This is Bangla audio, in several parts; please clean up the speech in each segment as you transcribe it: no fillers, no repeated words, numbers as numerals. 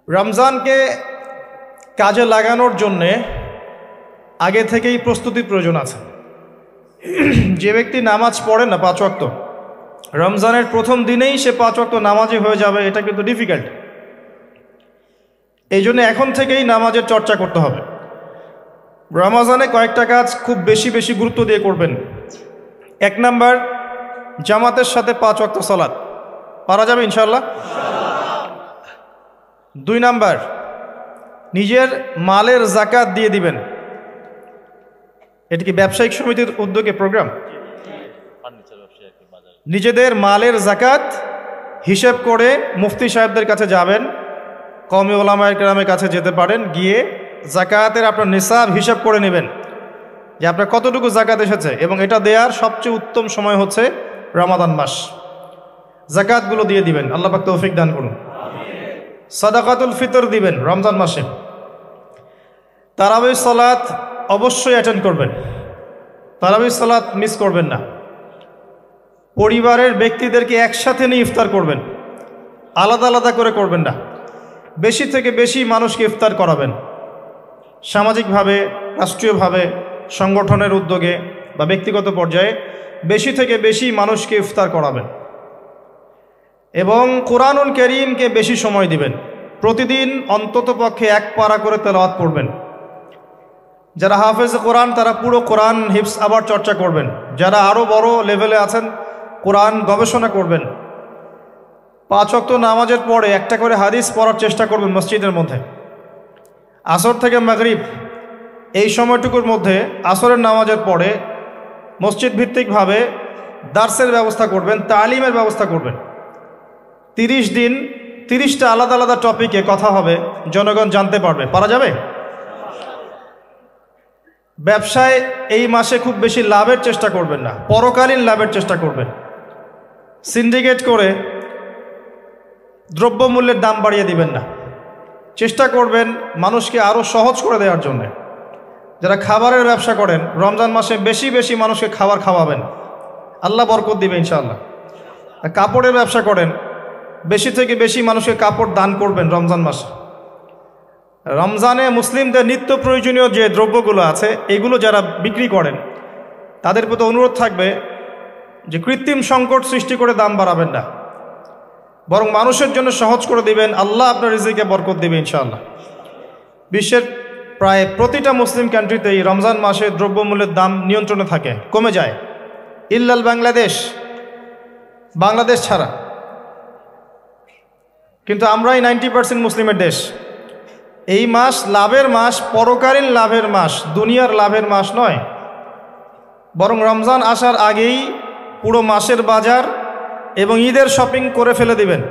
রমজানকে কাজে লাগানোর জন্যে আগে থেকেই প্রস্তুতির প্রয়োজন আছে। যে ব্যক্তি নামাজ পড়ে না 5 ওয়াক্ত, রমজানের প্রথম দিনেই সে 5 ওয়াক্ত নামাজি হয়ে যাবে, এটা কিন্তু ডিফিকাল্ট। এই জন্য এখন থেকেই নামাজের চর্চা করতে হবে। রমজানে কয়েকটা কাজ খুব বেশি বেশি গুরুত্ব দিয়ে করবেন। 1 নাম্বার, জামাতের সাথে 5 ওয়াক্ত সালাত পারা যাবে ইনশাআল্লাহ। 2 নাম্বার, নিজের মালের যাকাত দিয়ে দিবেন। এটা কি ব্যবসায়িক সমিতির উদ্যোগে প্রোগ্রাম? নিজেদের মালের যাকাত হিসেব করে মুফতি সাহেবদের কাছে যাবেন, কওমি ওলামায়ে কেরামের কাছে যেতে পারেন, গিয়ে যাকাতের আপনার নিসাব হিসাব করে নেবেন যে আপনার কতটুকু যাকাত এসেছে, এবং এটা দেওয়ার সবচেয়ে উত্তম সময় হচ্ছে রমাদান মাস। যাকাতগুলো দিয়ে দিবেন, আল্লাহ পাক তৌফিক দান করুন। সাদাকাতুল ফিতর দিবেন রমজান মাসে। তারাবির সালাত অবশ্যই অ্যাটেন্ড করবেন, তারাবির সালাত মিস করবেন না। পরিবারের ব্যক্তিদেরকে একসাথে নিয়ে ইফতার করবেন, আলাদা আলাদা করে করবেন না। বেশি থেকে বেশি মানুষকে ইফতার করাবেন, সামাজিকভাবে, রাষ্ট্রীয়ভাবে, সংগঠনের উদ্যোগে বা ব্যক্তিগত পর্যায়ে বেশি থেকে বেশি মানুষকে ইফতার করাবেন। এবং কোরআনুল কারীমকে বেশি সময় দিবেন। প্রতিদিন অন্তত পক্ষে 1 পারা করে তেলাওয়াত করবেন। যারা হাফেজ কোরআন তারা পুরো কোরআন হিফজ আবার চর্চা করবেন। যারা আরও বড় লেভেলে আছেন কোরআন গবেষণা করবেন। 5 ওয়াক্ত নামাজের পরে একটা করে হাদিস পড়ার চেষ্টা করবেন মসজিদের মধ্যে। আসর থেকে মাগরিব এই সময়টুকুর মধ্যে, আসরের নামাজের পরে মসজিদ ভিত্তিকভাবে দার্সের ব্যবস্থা করবেন, তালিমের ব্যবস্থা করবেন। 30 দিন 30টা আলাদা আলাদা টপিকে কথা হবে, জনগণ জানতে পারবে। পারা যাবে? ব্যবসায় এই মাসে খুব বেশি লাভের চেষ্টা করবেন না, পরকালীন লাভের চেষ্টা করবেন। সিন্ডিকেট করে দ্রব্যমূল্যের দাম বাড়িয়ে দিবেন না। চেষ্টা করবেন মানুষকে আরও সহজ করে দেওয়ার জন্য। যারা খাবারের ব্যবসা করেন রমজান মাসে বেশি বেশি মানুষকে খাবার খাওয়াবেন, আল্লাহ বরকত দিবে ইনশাআল্লাহ। কাপড়ের ব্যবসা করেন, বেশি থেকে বেশি মানুষকে কাপড় দান করবেন রমজান মাসে। রমজানে মুসলিমদের নিত্য প্রয়োজনীয় যে দ্রব্যগুলো আছে এগুলো যারা বিক্রি করেন তাদের প্রতি অনুরোধ থাকবে যে কৃত্রিম সংকট সৃষ্টি করে দাম বাড়াবেন না, বরং মানুষের জন্য সহজ করে দিবেন। আল্লাহ আপনার রিজিকে বরকত দিবে ইনশাআল্লাহ। বিশ্বের প্রায় প্রতিটা মুসলিম কান্ট্রিতেই রমজান মাসে দ্রব্যমূল্যের দাম নিয়ন্ত্রণে থাকে, কমে যায়, ইল্লাল বাংলাদেশ ছাড়া। কিন্তু আমরাই 90% মুসলিমের দেশ। এই মাস লাভের মাস, পরকালীন লাভের মাস, দুনিয়ার লাভের মাস নয়। বরং রমজান আসার আগেই পুরো মাসের বাজার এবং ঈদের শপিং করে ফেলে দিবেন।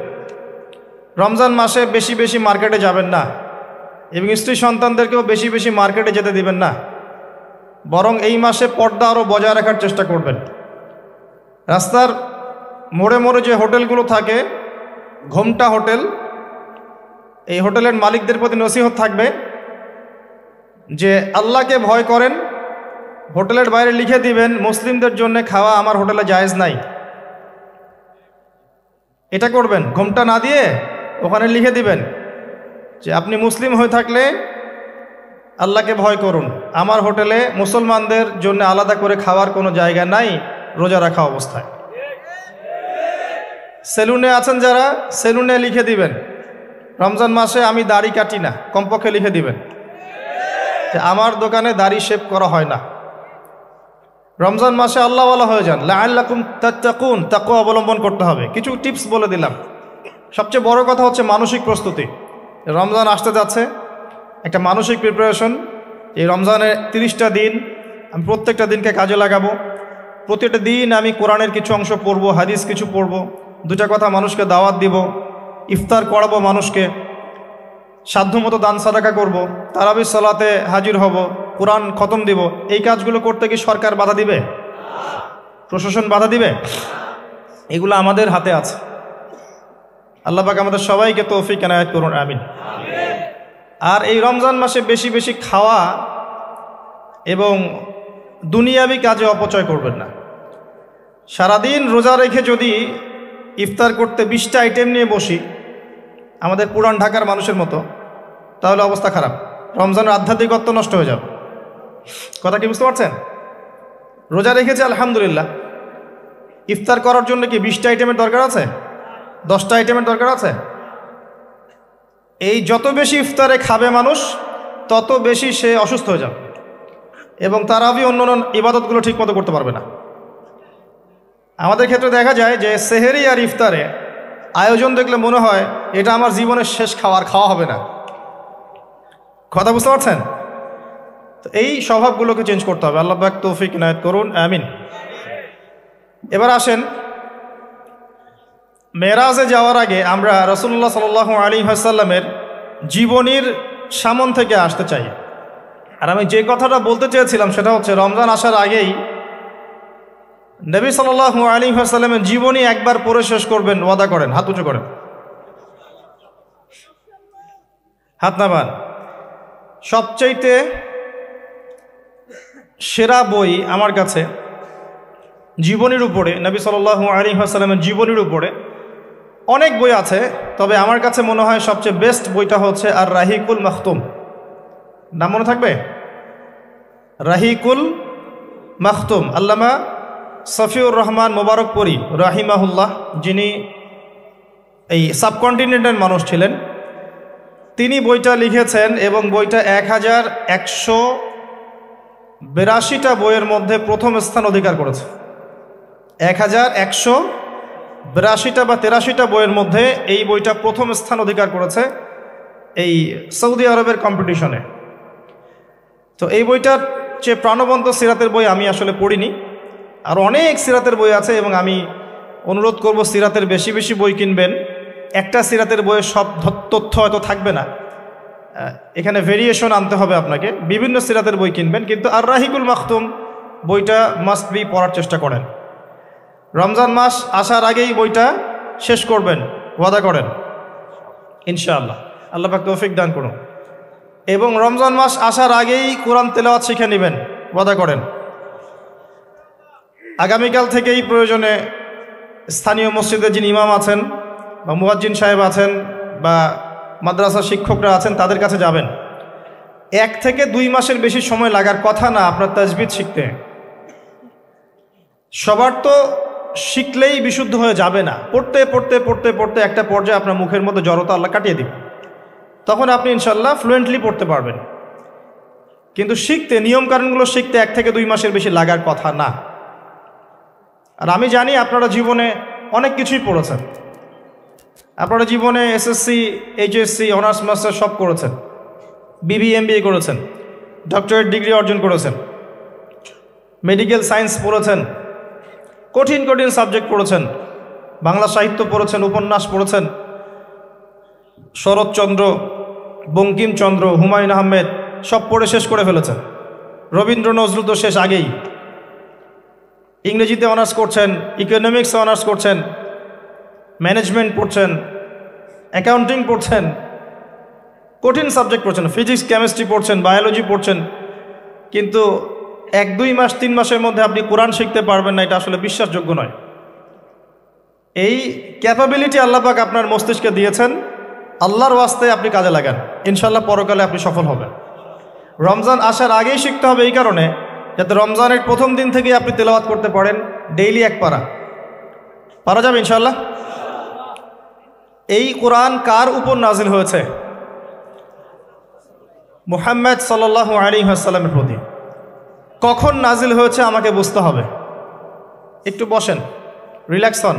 রমজান মাসে বেশি বেশি মার্কেটে যাবেন না, এবং স্ত্রী সন্তানদেরকেও বেশি বেশি মার্কেটে যেতে দিবেন না। বরং এই মাসে পর্দা আরও বজায় রাখার চেষ্টা করবেন। রাস্তার মোড়ে মোড়ে যে হোটেলগুলো থাকে, ঘোমটা হোটেল, এই হোটেলের মালিকদের প্রতি নসিহত থাকবে যে আল্লাহকে ভয় করেন। হোটেলের বাইরে লিখে দিবেন মুসলিমদের জন্য খাওয়া আমার হোটেলে জায়েজ নাই। এটা করবেন, ঘোমটা না দিয়ে ওখানে লিখে দিবেন যে আপনি মুসলিম হয়ে থাকলে আল্লাহকে ভয় করুন, আমার হোটেলে মুসলমানদের জন্য আলাদা করে খাওয়ার কোনো জায়গা নাই রোজা রাখা অবস্থায়। সেলুনে আছেন যারা, সেলুনে লিখে দিবেন রমজান মাসে আমি দাড়ি কাটি না, কমপক্ষে লিখে দিবেন যে আমার দোকানে দাড়ি শেভ করা হয় না। রমজান মাসে আল্লাহওয়ালা হয়ে যান, লাআল্লাকুম তাত্তাকুন, তাকওয়া অবলম্বন করতে হবে। কিছু টিপস বলে দিলাম। সবচেয়ে বড় কথা হচ্ছে মানসিক প্রস্তুতি। রমজান আসতে যাচ্ছে, একটা মানসিক প্রিপারেশন। এই রমজানের 30টা দিন আমি প্রত্যেকটা দিনকে কাজে লাগাবো। প্রতিটা দিন আমি কোরআনের কিছু অংশ পড়ব, হাদিস কিছু পড়ব, 2টা কথা মানুষকে দাওয়াত দিব, ইফতার করাবো মানুষকে, সাধ্যমতো দান সাদাকা করব, তারাবির সালাতে হাজির হব, কোরআন খতম দিব। এই কাজগুলো করতে কি সরকার বাধা দিবে? প্রশাসন বাধা দিবে? এগুলো আমাদের হাতে আছে। আল্লাহ পাক আমাদের সবাইকে তৌফিক এনায়েত করুন, আমিন। আর এই রমজান মাসে বেশি বেশি খাওয়া এবং দুনিয়াবি কাজে অপচয় করবেন না। সারাদিন রোজা রেখে যদি ইফতার করতে 20টা আইটেম নিয়ে বসি আমাদের পুরান ঢাকার মানুষের মতো, তাহলে অবস্থা খারাপ, রমজানের আধ্যাত্মিকত্ব নষ্ট হয়ে যাবে। কথা কি বুঝতে পারছেন? রোজা রেখেছে আলহামদুলিল্লাহ, ইফতার করার জন্য কি 20টা আইটেমের দরকার আছে? 10টা আইটেমের দরকার আছে? এই যত বেশি ইফতারে খাবে মানুষ, তত বেশি সে অসুস্থ হয়ে যাবে এবং তারাবি অন্যান্য ইবাদতগুলো ঠিক মতো করতে পারবে না। আমাদের ক্ষেত্রে দেখা যায় যে সেহেরি আর ইফতারে আয়োজন দেখলে মনে হয় এটা আমার জীবনের শেষ খাওয়া হবে না। কথা বুঝতে পারছেন? তো এই স্বভাবগুলোকে চেঞ্জ করতে হবে। আল্লাহ পাক তৌফিক ইনায়েত করুন, আমিন। এবার আসেন, মেরাজে যাওয়ার আগে আমরা রাসূলুল্লাহ সাল্লাল্লাহু আলাইহি ওয়াসাল্লামের জীবনীর সামন থেকে আসতে চাই। আর আমি যে কথাটা বলতে চেয়েছিলাম সেটা হচ্ছে, রমজান আসার আগেই নবী সাল্লাল্লাহু আলাইহি ওয়াসাল্লামের জীবনী একবার পড়ে শেষ করবেন, ওয়াদা করেন। হাত উঁচু করেন, হাত নামান। সবচাইতে সেরা বই আমার কাছে জীবনীর উপরে, নবী সাল্লাল্লাহু আলাইহি ওয়াসাল্লামের জীবনীর উপরে অনেক বই আছে, তবে আমার কাছে মনে হয় সবচেয়ে বেস্ট বইটা হচ্ছে আর রাহিকুল মাখতুম। নাম মনে থাকবে? রাহিকুল মাখতুম, আল্লামা সফিউর রহমান মোবারকপুরী রাহিমাহুল্লাহ, যিনি এই সাবকন্টিনেন্টের মানুষ ছিলেন, তিনি বইটা লিখেছেন এবং বইটা 1182টা বইয়ের মধ্যে প্রথম স্থান অধিকার করেছে। 1182টা বা 83টা বইয়ের মধ্যে এই বইটা প্রথম স্থান অধিকার করেছে এই সৌদি আরবের কম্পিটিশনে। তো এই বইটার চেয়ে প্রাণবন্ত সিরাতের বই আমি আসলে পড়িনি, আর অনেক সিরাতের বই আছে এবং আমি অনুরোধ করব সিরাতের বেশি বেশি বই কিনবেন। একটা সিরাতের বইয়ে সব তথ্য হয়তো থাকবে না, এখানে ভেরিয়েশন আনতে হবে আপনাকে, বিভিন্ন সিরাতের বই কিনবেন, কিন্তু আর রাহিকুল মাখতুম বইটা মাস্ট বি পড়ার চেষ্টা করেন। রমজান মাস আসার আগেই বইটা শেষ করবেন, ওয়াদা করেন ইনশাআল্লাহ। আল্লাহ পাক তৌফিক দান করুন। এবং রমজান মাস আসার আগেই কোরআন তেলাওয়াত শিখে নেবেন, ওয়াদা করেন। আগামীকাল থেকেই প্রয়োজনে স্থানীয় মসজিদে যিনি ইমাম আছেন বা মুয়াজ্জিন সাহেব আছেন বা মাদ্রাসার শিক্ষকরা আছেন, তাদের কাছে যাবেন। 1 থেকে 2 মাসের বেশি সময় লাগার কথা না আপনার তাজবিদ শিখতে। সবার তো শিখলেই বিশুদ্ধ হয়ে যাবে না, পড়তে পড়তে পড়তে পড়তে একটা পর্যায়ে আপনার মুখের মধ্যে জড়তা আল্লাহ কাটিয়ে দিবে, তখন আপনি ইনশাল্লাহ ফ্লুয়েন্টলি পড়তে পারবেন। কিন্তু শিখতে, নিয়মকানুনগুলো শিখতে 1 থেকে 2 মাসের বেশি লাগার কথা না। আর আমি জানি আপনারা জীবনে অনেক কিছুই পড়েছেন, আপনারা জীবনে এসএসসি, এইচএসসি, অনার্স মাস্টার সব করেছেন, বিবি এমবিএ করেছেন, ডক্টরেট ডিগ্রি অর্জন করেছেন, মেডিকেল সায়েন্স পড়েছেন, কঠিন কঠিন সাবজেক্ট পড়েছেন, বাংলা সাহিত্য পড়েছেন, উপন্যাস পড়েছেন, শরৎচন্দ্র, বঙ্কিমচন্দ্র, হুমায়ুন আহমেদ সব পড়ে শেষ করে ফেলেছেন। রবীন্দ্র নজরুল তো শেষ আগেই। ইংরেজিতে অনার্স করছেন, ইকোনমিক্সে অনার্স করছেন, ম্যানেজমেন্ট পড়ছেন, অ্যাকাউন্টিং পড়ছেন, কঠিন সাবজেক্ট পড়ছেন, ফিজিক্স কেমিস্ট্রি পড়ছেন, বায়োলজি পড়ছেন, কিন্তু 1-2 মাস 3 মাসের মধ্যে আপনি কোরআন শিখতে পারবেন না, এটা আসলে বিশ্বাসযোগ্য নয়। এই ক্যাপাবিলিটি আল্লাহ পাক আপনার মস্তিষ্কে দিয়েছেন, আল্লাহর ওয়াস্তে আপনি কাজে লাগান, ইনশাল্লাহ পরকালে আপনি সফল হবেন। রমজান আসার আগেই শিখতে হবে এই কারণে, যাতে রমজানের প্রথম দিন থেকেই আপনি তেলাওয়াত করতে পারেন, ডেইলি 1 পারা যাবে ইনশাল্লাহ। এই কোরআন কার উপর নাজিল হয়েছে? মুহাম্মদ সাল্লাল্লাহু আলাইহি ওয়াসাল্লামের প্রতি। কখন নাজিল হয়েছে আমাকে বুঝতে হবে। একটু বসেন, রিল্যাক্স হন,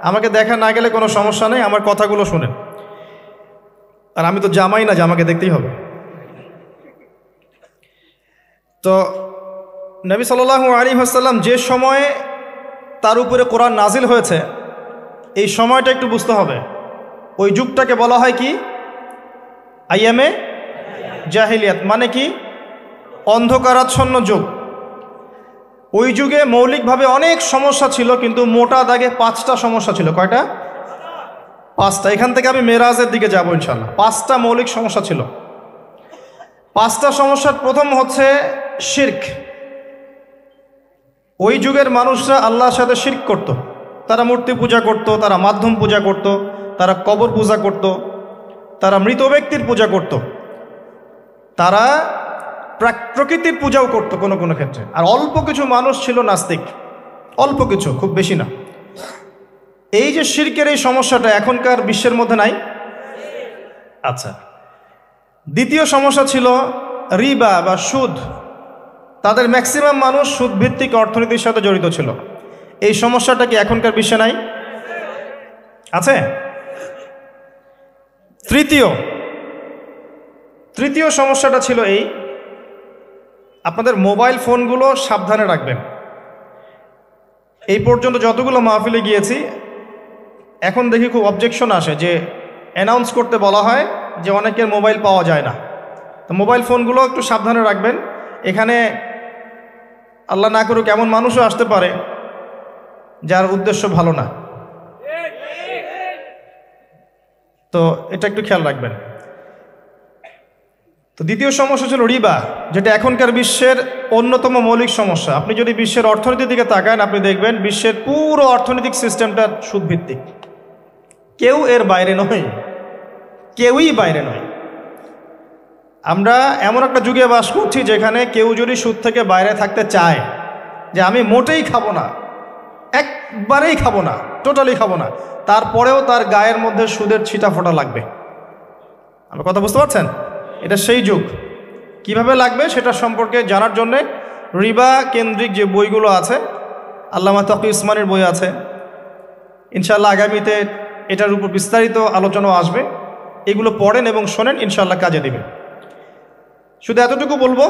আমাকে দেখা না গেলে কোনো সমস্যা নেই, আমার কথাগুলো শুনেন। আর আমি তো জামাই না যে আমাকে দেখতেই হবে। তো নবী সাল্লাল্লাহু আলাইহি ওয়াসাল্লাম যে সময়ে তার উপরে কোরআন নাজিল হয়েছে, এই সময়টা একটু বুঝতে হবে। ওই যুগটাকে বলা হয় কি? আইয়ামে জাহিলিয়াত, মানে কি? অন্ধকারাচ্ছন্ন যুগ। ওই যুগে মৌলিকভাবে অনেক সমস্যা ছিল, কিন্তু মোটা দাগে 5টা সমস্যা ছিল। কয়টা? 5টা। এখান থেকে আমি মেরাজের দিকে যাব ইনশাল্লাহ। 5টা মৌলিক সমস্যা ছিল। 5টা সমস্যার প্রথম হচ্ছে শিরক। ওই যুগের মানুষরা আল্লাহর সাথে শিরক করত। তারা মূর্তি পূজা করত, তারা মাধ্যম পূজা করত, তারা কবর পূজা করত, তারা মৃত ব্যক্তির পূজা করত, তারা প্রকৃতির পূজাও করত কোনো কোনো ক্ষেত্রে। আর অল্প কিছু মানুষ ছিল নাস্তিক, অল্প কিছু, খুব বেশি না। এই যে শিরকের এই সমস্যাটা এখনকার বিশ্বের মধ্যে নাই। আচ্ছা, দ্বিতীয় সমস্যা ছিল রিবা বা সুদ। তাদের ম্যাক্সিমাম মানুষ সুদ ভিত্তিক অর্থনীতির সাথে জড়িত ছিল। এই সমস্যাটা কি এখনকার বিশ্বে নাই? আছে। তৃতীয় সমস্যাটা ছিল এই, আপনাদের মোবাইল ফোনগুলো সাবধানে রাখবেন। এই পর্যন্ত যতগুলো মাহফিলে গিয়েছি, এখন দেখি খুব অবজেকশন আসে যে অ্যানাউন্স করতে বলা হয় যে অনেকের মোবাইল পাওয়া যায় না। তো মোবাইল ফোনগুলো একটু সাবধানে রাখবেন। এখানে আল্লাহ না করুক এমন মানুষও আসতে পারে যার উদ্দেশ্য ভালো না, তো এটা একটু খেয়াল রাখবেন। তো দ্বিতীয় সমস্যা ছিল রিবা, যেটা এখনকার বিশ্বের অন্যতম মৌলিক সমস্যা। আপনি যদি বিশ্বের অর্থনীতির দিকে তাকান, আপনি দেখবেন বিশ্বের পুরো অর্থনৈতিক সিস্টেমটা সুদভিত্তিক। কেউ এর বাইরে নয়, কেউই বাইরে নয়। আমরা এমন একটা যুগে বাস করছি যেখানে কেউ যদি সুদ থেকে বাইরে থাকতে চায়, যে আমি মোটেই খাবো না, একবারেই খাবো না, টোটালি খাবো না, তারপরেও তার গায়ের মধ্যে সুদের ছিটা ফোটা লাগবে। আমার কথা বুঝতে পারছেন? এটা সেই যুগ। কিভাবে লাগবে সেটা সম্পর্কে জানার জন্যে রিবা কেন্দ্রিক যে বইগুলো আছে, আল্লামা তকি উসমানের বই আছে, ইনশাআল্লাহ আগামীতে এটার উপর বিস্তারিত আলোচনাও আসবে। এগুলো পড়েন এবং শোনেন, ইনশাআল্লাহ কাজে দিবে। শুধু এতটুকু বলবো,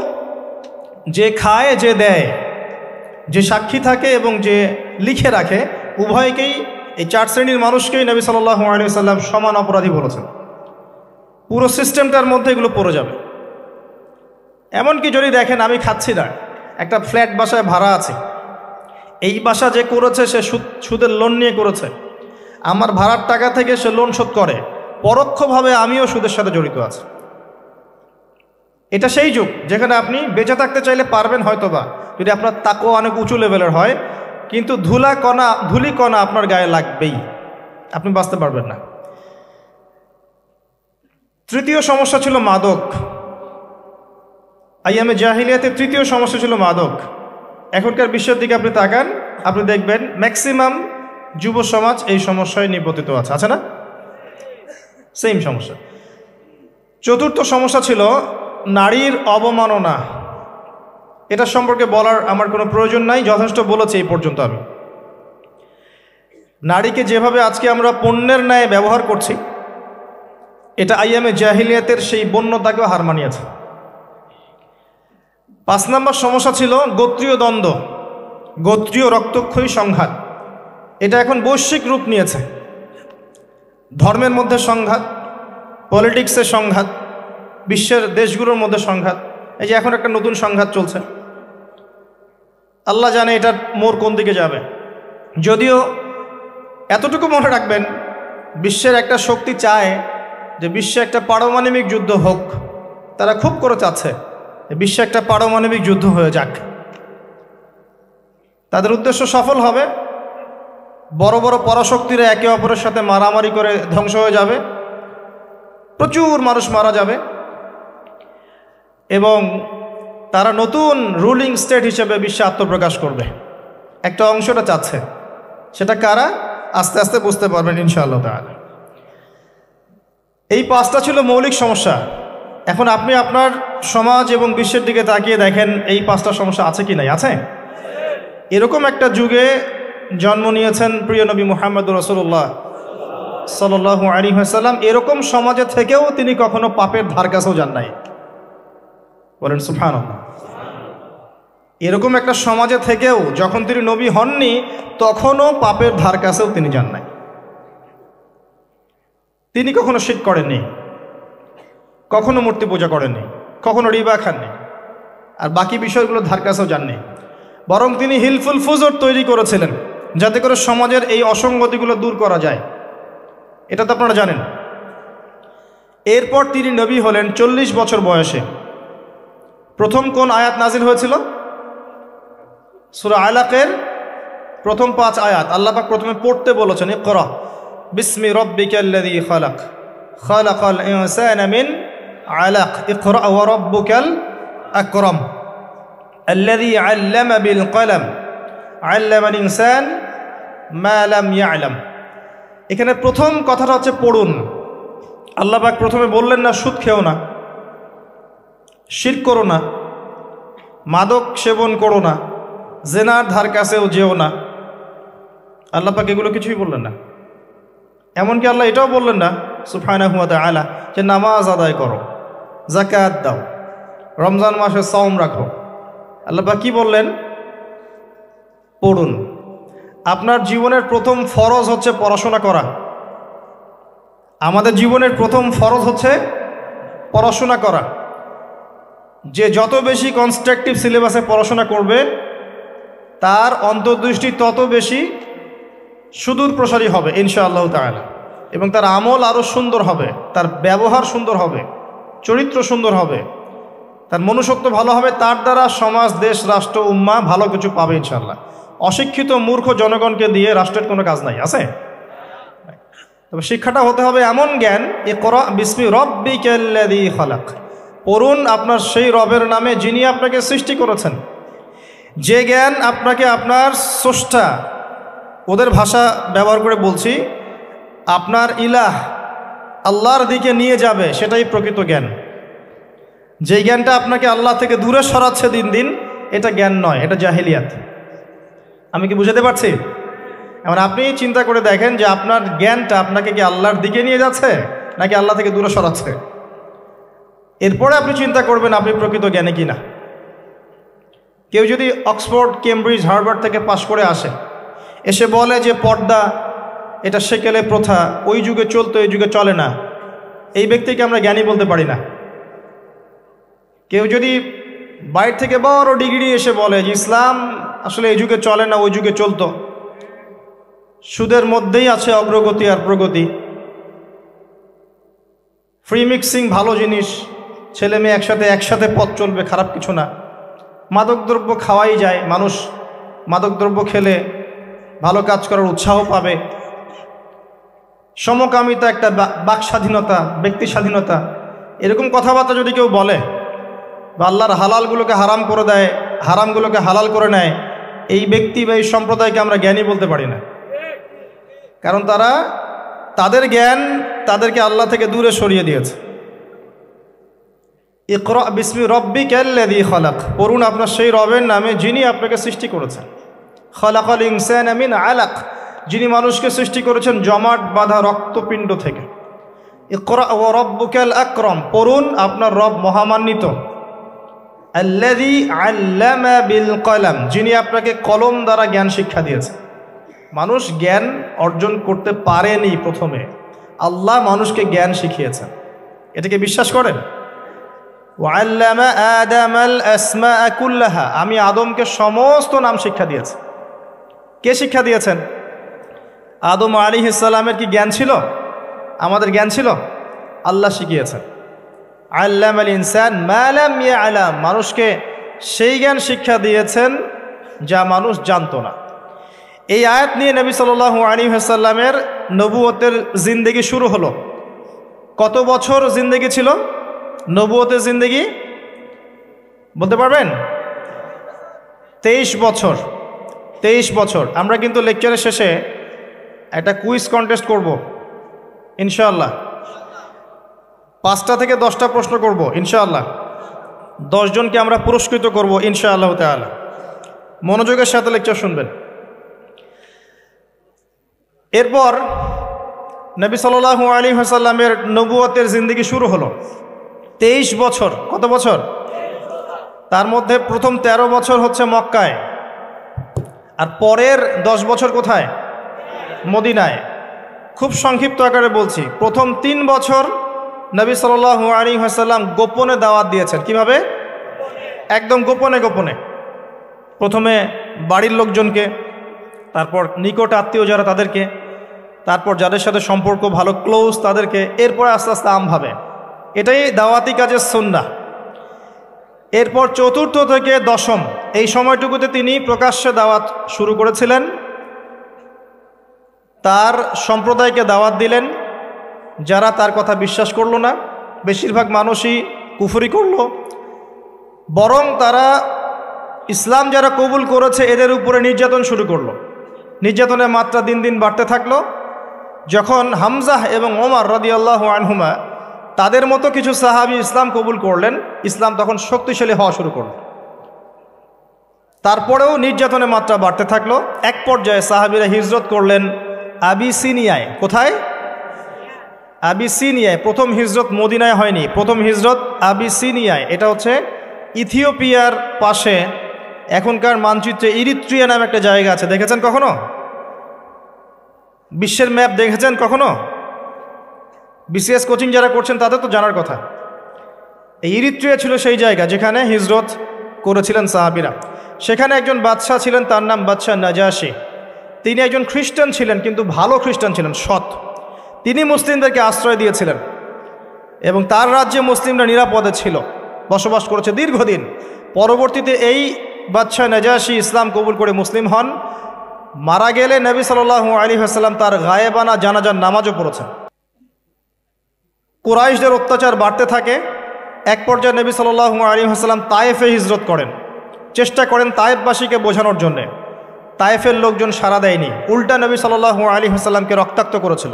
যে খায় যে দেয়, যে সাক্ষী থাকে এবং যে লিখে রাখে, উভয়কেই, এই 4 শ্রেণীর মানুষকেই নবী সাল্লাল্লাহু আলাইহি ওয়াসাল্লাম সমান অপরাধী বলেছেন। পুরো সিস্টেমটার মধ্যে এগুলো পড়ে যাবে। এমনকি যদি দেখেন আমি খাচ্ছি না, একটা ফ্ল্যাট বাসায় ভাড়া আছে, এই বাসা যে করেছে সে সুদের লোন নিয়ে করেছে, আমার ভাড়ার টাকা থেকে সে লোন শোধ করে, পরোক্ষভাবে আমিও সুদের সাথে জড়িত আছি। এটা সেই যুগ যেখানে আপনি বেঁচে থাকতে চাইলে পারবেন হয়তোবা, যদি আপনার তাকওয়া অনেক উঁচু লেভেলের হয়, কিন্তু ধুলি কণা আপনার গায়ে লাগবেই, আপনি বাঁচতে পারবেন না। তৃতীয় সমস্যা ছিল মাদক। আইয়ামে জাহিলিয়াতে তৃতীয় সমস্যা ছিল মাদক। এখনকার বিশ্বের দিকে আপনি তাকান, আপনি দেখবেন ম্যাক্সিমাম যুব সমাজ এই সমস্যায় নিপতিত আছে না? সেম সমস্যা। চতুর্থ সমস্যা ছিল নারীর অবমাননা। এটা সম্পর্কে বলার আমার কোনো প্রয়োজন নাই, যথেষ্ট বলেছি এই পর্যন্ত আমি। নারীকে যেভাবে আজকে আমরা পণ্যের ন্যায় ব্যবহার করছি, এটা আইয়ামে জাহিলিয়াতের সেই বন্যতাকেও হার মানিয়েছে। 5 নম্বর সমস্যা ছিল গোত্রীয় দ্বন্দ্ব, গোত্রীয় রক্তক্ষয়ী সংঘাত। এটা এখন বৈশ্বিক রূপ নিয়েছে। ধর্মের মধ্যে সংঘাত, পলিটিক্সের সংঘাত, বিশ্বের দেশগুলোর মধ্যে সংঘাত। এই যে এখন একটা নতুন সংঘাত চলছে, আল্লাহ জানে এটার মোড় কোন দিকে যাবে। যদিও এতটুকু মনে রাখবেন, বিশ্বের একটা শক্তি চায় যে বিশ্বে একটা পারমাণবিক যুদ্ধ হোক। তারা খুব করে চাচ্ছে বিশ্বে একটা পারমাণবিক যুদ্ধ হয়ে যাক। তাদের উদ্দেশ্য সফল হবে, বড় বড় পরাশক্তিরা একে অপরের সাথে মারামারি করে ধ্বংস হয়ে যাবে, প্রচুর মানুষ মারা যাবে, এবং তারা নতুন রুলিং স্টেট হিসেবে বিশ্বে আত্মপ্রকাশ করবে। একটা অংশটা চাচ্ছে, সেটা কারা আস্তে আস্তে বুঝতে পারবেন ইনশাআল্লাহ তাআলা। এই 5টা ছিল মৌলিক সমস্যা। এখন আপনি আপনার সমাজ এবং বিশ্বের দিকে তাকিয়ে দেখেন এই 5টা সমস্যা আছে কি নাই? আছে। এরকম একটা যুগে জন্ম নিয়েছেন প্রিয় নবী মুহাম্মদুর রাসূলুল্লাহ সাল্লাল্লাহু আলাইহি ওয়াসাল্লাম। এরকম সমাজে থেকেও তিনি কখনো পাপের ধার কাছেও যান নাই। বলেন সুবহানাল্লাহ। এরকম একটা সমাজে থেকেও যখন তিনি নবী হননি, তখনও পাপের ধার কাছেও তিনি যান নাই। তিনি কখনো শিরক করেননি, কখনো মূর্তি পূজা করেননি, কখনো রিবা খাননি, আর বাকি বিষয়গুলো ধার কাছেও যাননি। বরং তিনি হিলফুল ফুজুর তৈরি করেছিলেন যাতে করে সমাজের এই অসঙ্গতিগুলো দূর করা যায়। এটা তো আপনারা জানেন। এরপর তিনি নবী হলেন 40 বছর বয়সে। প্রথম কোন আয়াত নাজিল হয়েছিল? সূরা আলাকের প্রথম 5 আয়াত আল্লাহ পাক প্রথমে পড়তে বলেছেন, ইকরা বিসমি রাব্বিকাল্লাযী খালাক খালাকাল ইনসানা মিন আলাক ইকরা ওয়া রাব্বুকাল আকরাম আল্লাযী আল্লামা বিল কলম আল্লামাল ইনসান মা লাম ইয়ালাম। এখানে প্রথম কথাটা হচ্ছে পড়ুন। আল্লাহ পাক প্রথমে বললেন না সুদ খেও না, শিরক করো না, মাদক সেবন করো না, জেনার ধার কাছেও যেও না। আল্লাহ পাক এগুলো কিছুই বললেন না। এমনকি আল্লাহ এটাও বললেন না সুবহানাহু ওয়া তাআলা যে নামাজ আদায় করো, যাকাত দাও, রমজান মাসে সাওম রাখো। আল্লাহ পাক কি বললেন? পড়ুন। আপনার জীবনের প্রথম ফরজ হচ্ছে পড়াশোনা করা। আমাদের জীবনের প্রথম ফরজ হচ্ছে পড়াশোনা করা। যে যত বেশি কনস্ট্রাকটিভ সিলেবাসে পড়াশোনা করবে তার অন্তর্দৃষ্টি তত বেশি সুদূর প্রসারী হবে ইনশাআল্লাহ তাআলা, এবং তার আমল আরও সুন্দর হবে, তার ব্যবহার সুন্দর হবে, চরিত্র সুন্দর হবে, তার মনুষ্যত্ব ভালো হবে। তার দ্বারা সমাজ, দেশ, রাষ্ট্র, উম্মাহ ভালো কিছু পাবে ইনশাআল্লাহ। অশিক্ষিত মূর্খ জনগণকে দিয়ে রাষ্ট্রের কোনো কাজ নাই, আছে? তবে শিক্ষাটা হতে হবে এমন জ্ঞান, ইকরা বিসমি রাব্বিকাল্লাযী খালাক। পড়ুন আপনার সেই রবের নামে যিনি আপনাকে সৃষ্টি করেছেন। যে জ্ঞান আপনাকে আপনার স্রষ্টা, ওদের ভাষা ব্যবহার করে বলছি, আপনার ইলাহ আল্লাহর দিকে নিয়ে যাবে, সেটাই প্রকৃত জ্ঞান। যে জ্ঞানটা আপনাকে আল্লাহ থেকে দূরে সরাচ্ছে দিন দিন, এটা জ্ঞান নয়, এটা জাহেলিয়াত। আমি কি বুঝাতে পারছি? এবার আপনি চিন্তা করে দেখেন যে আপনার জ্ঞানটা আপনাকে কি আল্লাহর দিকে নিয়ে যাচ্ছে নাকি আল্লাহ থেকে দূরে সরাচ্ছে। এরপরে আপনি চিন্তা করবেন আপনি প্রকৃত জ্ঞানী কিনা। কেউ যদি অক্সফোর্ড, কেমব্রিজ, হার্ভার্ড থেকে পাশ করে আসে, এসে বলে যে পর্দা এটা সেকেলে প্রথা, ওই যুগে চলতো এই যুগে চলে না, এই ব্যক্তিকে আমরা জ্ঞানী বলতে পারি না। কেউ যদি বাইরে থেকে বড় ডিগ্রি এসে বলে যে ইসলাম আসলে এই যুগে চলে না ওই যুগে চলতো, সুদের মধ্যেই আছে অগ্রগতি আর প্রগতি, ফ্রি মিক্সিং ভালো জিনিস, ছেলে মেয়ে একসাথে পথ চলবে, খারাপ কিছু না, মাদকদ্রব্য খাওয়াই যায়, মানুষ মাদকদ্রব্য খেলে ভালো কাজ করার উৎসাহ পাবে, সমকামিতা একটা বাক স্বাধীনতা, ব্যক্তি স্বাধীনতা, এরকম কথাবার্তা যদি কেউ বলে বা আল্লাহর হালালগুলোকে হারাম করে দেয়, হারামগুলোকে হালাল করে নেয়, এই ব্যক্তি বা এই সম্প্রদায়কে আমরা জ্ঞানী বলতে পারি না। কারণ তাদের জ্ঞান তাদেরকে আল্লাহ থেকে দূরে সরিয়ে দিয়েছে। ইকরা বিসমি রাব্বিকাল্লাযী খালাক। পড়ুন আপনার সেই রবের নামে যিনি আপনাকে সৃষ্টি করেছেন। খালাকাল ইনসানা মিন আলাক, যিনি মানুষকে সৃষ্টি করেছেন জমাট বাঁধা রক্তপিণ্ড থেকে। ইকরা ওয়া রাব্বুকাল আকরাম, পড়ুন আপনার রব মহামান্বিত। আল্লাযী আল্লামা বিল কলম, যিনি আপনাকে কলম দ্বারা জ্ঞান শিক্ষা দিয়েছেন। মানুষ জ্ঞান অর্জন করতে পারেনি, প্রথমে আল্লাহ মানুষকে জ্ঞান শিখিয়েছেন। এটাকে বিশ্বাস করেন? ওয়াল্লামা আদামাল আসমাআ কুল্লাহা, আমি আদমকে সমস্ত নাম শিক্ষা দিয়েছি। কে শিক্ষা দিয়েছেন? আদম আলাইহিস সালামের কি জ্ঞান ছিল? আমাদের জ্ঞান ছিল? আল্লাহ শিখিয়েছেন। আল্লামাল ইনসান মা লাম ইয়ালাম, মানুষকে সেই জ্ঞান শিক্ষা দিয়েছেন যা মানুষ জানতো না। এই আয়াত নিয়ে নবী সাল্লাল্লাহু আলাইহি ওয়াসাল্লামের নবুয়তের জিন্দেগি শুরু হলো। কত বছর জিন্দেগি ছিল নবুয়তের জিন্দেগি? বলতে পারবেন? 23 বছর। 23 বছর। আমরা কিন্তু লেকচারের শেষে একটা কুইজ কন্টেস্ট করব ইনশাআল্লাহ। 5টা থেকে 10টা প্রশ্ন করব ইনশাআল্লাহ। 10 জনকে আমরা পুরস্কৃত করব ইনশাআল্লাহ তাআলা। মনোযোগের সাথে লেকচার শুনবেন। এরপর নবী সাল্লাল্লাহু আলাইহি ওয়াসাল্লামের নবুয়তের জিন্দেগি শুরু হলো। 23 বছর। কত বছর? তার মধ্যে প্রথম 13 বছর হচ্ছে মক্কায়, আর পরের 10 বছর কোথায়? মদিনায়। খুব সংক্ষিপ্ত আকারে বলছি, প্রথম 3 বছর নবী সাল্লাল্লাহু আলাইহি ওয়াসাল্লাম গোপনে দাওয়াত দিয়েছেন। কিভাবে? একদম গোপনে গোপনে। প্রথমে বাড়ির লোকজনকে, তারপর নিকট আত্মীয় যারা তাদেরকে, তারপর যাদের সাথে সম্পর্ক ভালো ক্লোজ তাদেরকে, এরপর আস্তে আস্তে আমভাবে। এটাই দাওয়াতি কাজের সুন্নাহ। এরপর 4র্থ থেকে 10ম এই সময়টুকুতে তিনি প্রকাশ্যে দাওয়াত শুরু করেছিলেন। তার সম্প্রদায়কে দাওয়াত দিলেন, যারা তার কথা বিশ্বাস করলো না, বেশিরভাগ মানুষই কুফরি করলো, বরং তারা ইসলাম যারা কবুল করেছে এদের উপরে নির্যাতন শুরু করলো। নির্যাতনের মাত্রা দিন দিন বাড়তে থাকলো। যখন হামজাহ এবং ওমর রাদিয়াল্লাহু আনহুমা তাদের মতো কিছু সাহাবী ইসলাম কবুল করলেন, ইসলাম তখন শক্তিশালী হওয়া শুরু করল। তারপরেও নির্যাতনের মাত্রা বাড়তে থাকলো। এক পর্যায়ে সাহাবীরা হিজরত করলেন আবিসিনিয়ায়। কোথায়? আবিসিনিয়ায়। প্রথম হিজরত মদিনায় হয়নি, প্রথম হিজরত আবিসিনিয়ায়। এটা হচ্ছে ইথিওপিয়ার পাশে, এখনকার মানচিত্রে ইরিত্রিয়া নামে একটা জায়গা আছে। দেখেছেন কখনো? বিশ্বের ম্যাপ দেখেছেন কখনো? বিসিএস কোচিং যারা করছেন তাদের তো জানার কথা। এই ইরিত্রিয়া ছিল সেই জায়গা যেখানে হিজরত করেছিলেন সাহাবীরা। সেখানে একজন বাদশাহ ছিলেন, তার নাম বাদশাহ নাজাশী। তিনি একজন খ্রিস্টান ছিলেন, কিন্তু ভালো খ্রিস্টান ছিলেন, সৎ। তিনি মুসলিমদেরকে আশ্রয় দিয়েছিলেন এবং তার রাজ্যে মুসলিমরা নিরাপদে ছিল, বসবাস করেছে দীর্ঘদিন। পরবর্তীতে এই বাদশাহ নাজাশী ইসলাম কবুল করে মুসলিম হন। মারা গেলে নবী সাল্লাল্লাহু আলাইহি ওয়াসাল্লাম তার গায়েবানা জানাজার নামাজও পড়েছেন। কুরাইশদের অত্যাচার বাড়তে থাকে। এক পর্যায়ে নবী সাল্লাল্লাহু আলাইহি ওয়াসাল্লাম তায়েফে হিজরত করেন, চেষ্টা করেন তায়েফবাসীকে বোঝানোর জন্যে। তায়েফের লোকজন সাড়া দেয়নি, উল্টা নবী সাল্লাল্লাহু আলাইহি ওয়াসাল্লামকে রক্তাক্ত করেছিল।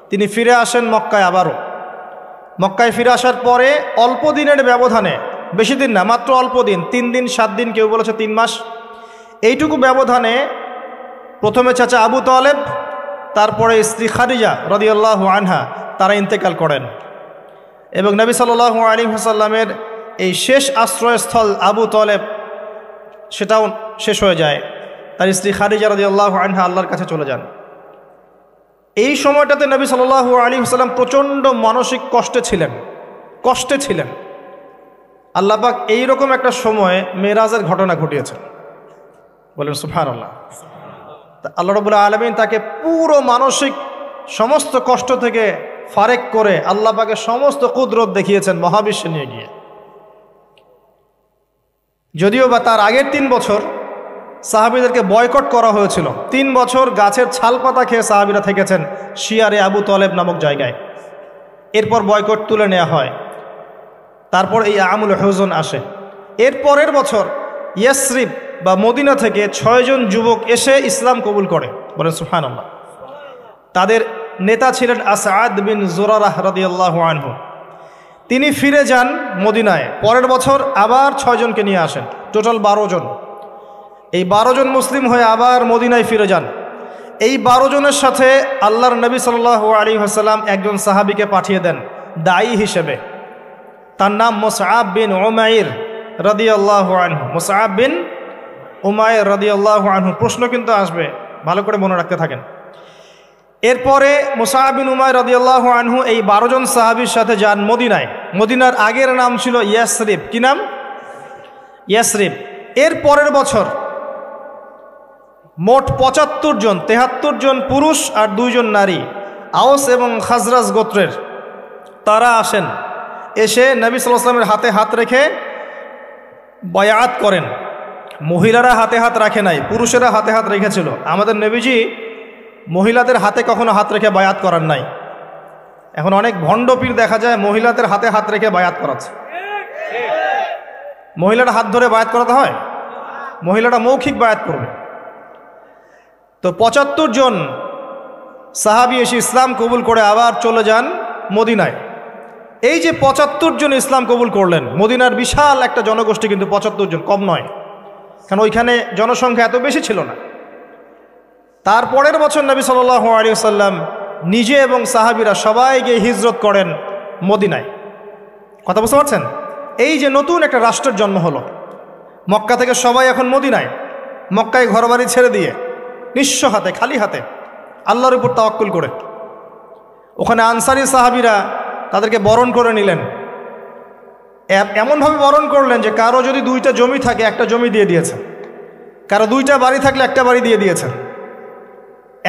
তিনি ফিরে আসেন মক্কায়। আবারও মক্কায় ফিরে আসার পরে অল্প দিনের ব্যবধানে, বেশি দিন না, মাত্র অল্প দিন, 3 দিন 7 দিন, কেউ বলেছে 3 মাস, এইটুকু ব্যবধানে প্রথমে চাচা আবু তালেব, তারপরে স্ত্রী খাদিজা রাদিয়াল্লাহু আনহা, তারা ইন্তেকাল করেন। এবং নবী সাল্লাল্লাহু আলাইহি ওয়াসাল্লামের এই শেষ আশ্রয়স্থল আবু তালেব, সেটাও শেষ হয়ে যায়। তার স্ত্রী খাদিজা রাদিয়াল্লাহু আনহা আল্লাহর কাছে চলে যান। এই সময়টাতে নবী সাল্লাল্লাহু আলাইহি ওয়াসাল্লাম প্রচণ্ড মানসিক কষ্টে ছিলেন। আল্লাহ পাক এইরকম একটা সময়ে মেরাজের ঘটনা ঘটিয়েছেন। বলেন সুবহানাল্লাহ। আল্লাহ রাব্বুল আলামিন তাকে পুরো মানসিক সমস্ত কষ্ট থেকে ফারেক করে আল্লাহ পাকের সমস্ত কুদরত দেখিয়েছেন মহাবিশ্বে নিয়ে গিয়ে। যদিও বা তার আগের 3 বছর সাহাবীদেরকে বয়কট করা হয়েছিল। 3 বছর গাছের ছাল পাতা খেয়ে সাহাবীরা থেকেছেন শিয়ারে আবু তালেব নামক জায়গায়। এরপর বয়কট তুলে নেওয়া হয়। তারপর এই আমুল হুজন আসে। এর পরের বছর ইয়াসরিব বা মদিনা থেকে 6 জন যুবক এসে ইসলাম কবুল করে। বলেন সুবহানাল্লাহ। তাদের নেতা ছিলেন আসাদ বিন জুরারাহ রাদিয়াল্লাহু আনহু। তিনি ফিরে যান মদিনায়। পরের বছর আবার 6 জনকে নিয়ে আসেন, টোটাল 12 জন। এই 12 জন মুসলিম হয়ে আবার মদিনায় ফিরে যান। এই 12 জনের সাথে আল্লাহর নবী সাল্লাল্লাহু আলাইহি ওয়াসাল্লাম একজন সাহাবীকে পাঠিয়ে দেন দায়ী হিসেবে। তার নাম মুসআব বিন উমাইর রাদিয়াল্লাহু আনহু। মুসআব বিন উমাইর রাদিয়াল্লাহু আনহু। প্রশ্ন কিন্তু আসবে, ভালো করে মনে রাখতে থাকেন। এরপরে মুসআব বিন উমাইর রাদিয়াল্লাহু আনহু এই 12 জন সাহাবীর সাথে যান মদিনায়। মদিনার আগের নাম ছিল ইয়াসরিব। কি নাম? ইয়াসরিব। এর পরের বছর মোট 75 জন, 73 জন পুরুষ আর 2 জন নারী, আওস এবং খাজরাজ গোত্রের, তারা আসেন। এসে নবী সাল্লাল্লাহু আলাইহি ওয়াসাল্লামের হাতে হাত রেখে বায়াত করেন। মহিলারা হাতে হাত রাখে নাই, পুরুষেরা হাতে হাত রেখেছিল। আমাদের নবীজি মহিলাদের হাতে কখনো হাত রেখে বায়াত করার নাই। এখন অনেক ভণ্ড পীর দেখা যায় মহিলাদের হাতে হাত রেখে বায়াত করাচ্ছে। মহিলারা হাত ধরে বায়াত করাতে হয়? মহিলারা মৌখিক বায়াত করবে। তো 75 জন সাহাবী এসে ইসলাম কবুল করে আবার চলে যান মদিনায়। এই যে 75 জন ইসলাম কবুল করলেন, মদিনার বিশাল একটা জনগোষ্ঠী, কিন্তু 75 জন কম নয়, কারণ ওইখানে জনসংখ্যা এত বেশি ছিল না। তারপরের বছর নবী সাল্লাল্লাহু আলাইহি ওয়াসাল্লাম নিজে এবং সাহাবীরা সবাই গিয়ে হিজরত করেন মদিনায়। কথা বুঝতে পারছেন? এই যে নতুন একটা রাষ্ট্রের জন্ম হলো, মক্কা থেকে সবাই এখন মদিনায়, মক্কায় ঘরবাড়ি ছেড়ে দিয়ে নিঃস্ব হাতে, খালি হাতে, আল্লাহর উপর তাওয়াক্কুল করে। ওখানে আনসারী সাহাবীরা তাদেরকে বরণ করে নিলেন। এমনভাবে বরণ করলেন যে কারো যদি 2টা জমি থাকে, একটা জমি দিয়ে দিয়েছেন, কারো 2টা বাড়ি থাকলে একটা বাড়ি দিয়ে দিয়েছেন।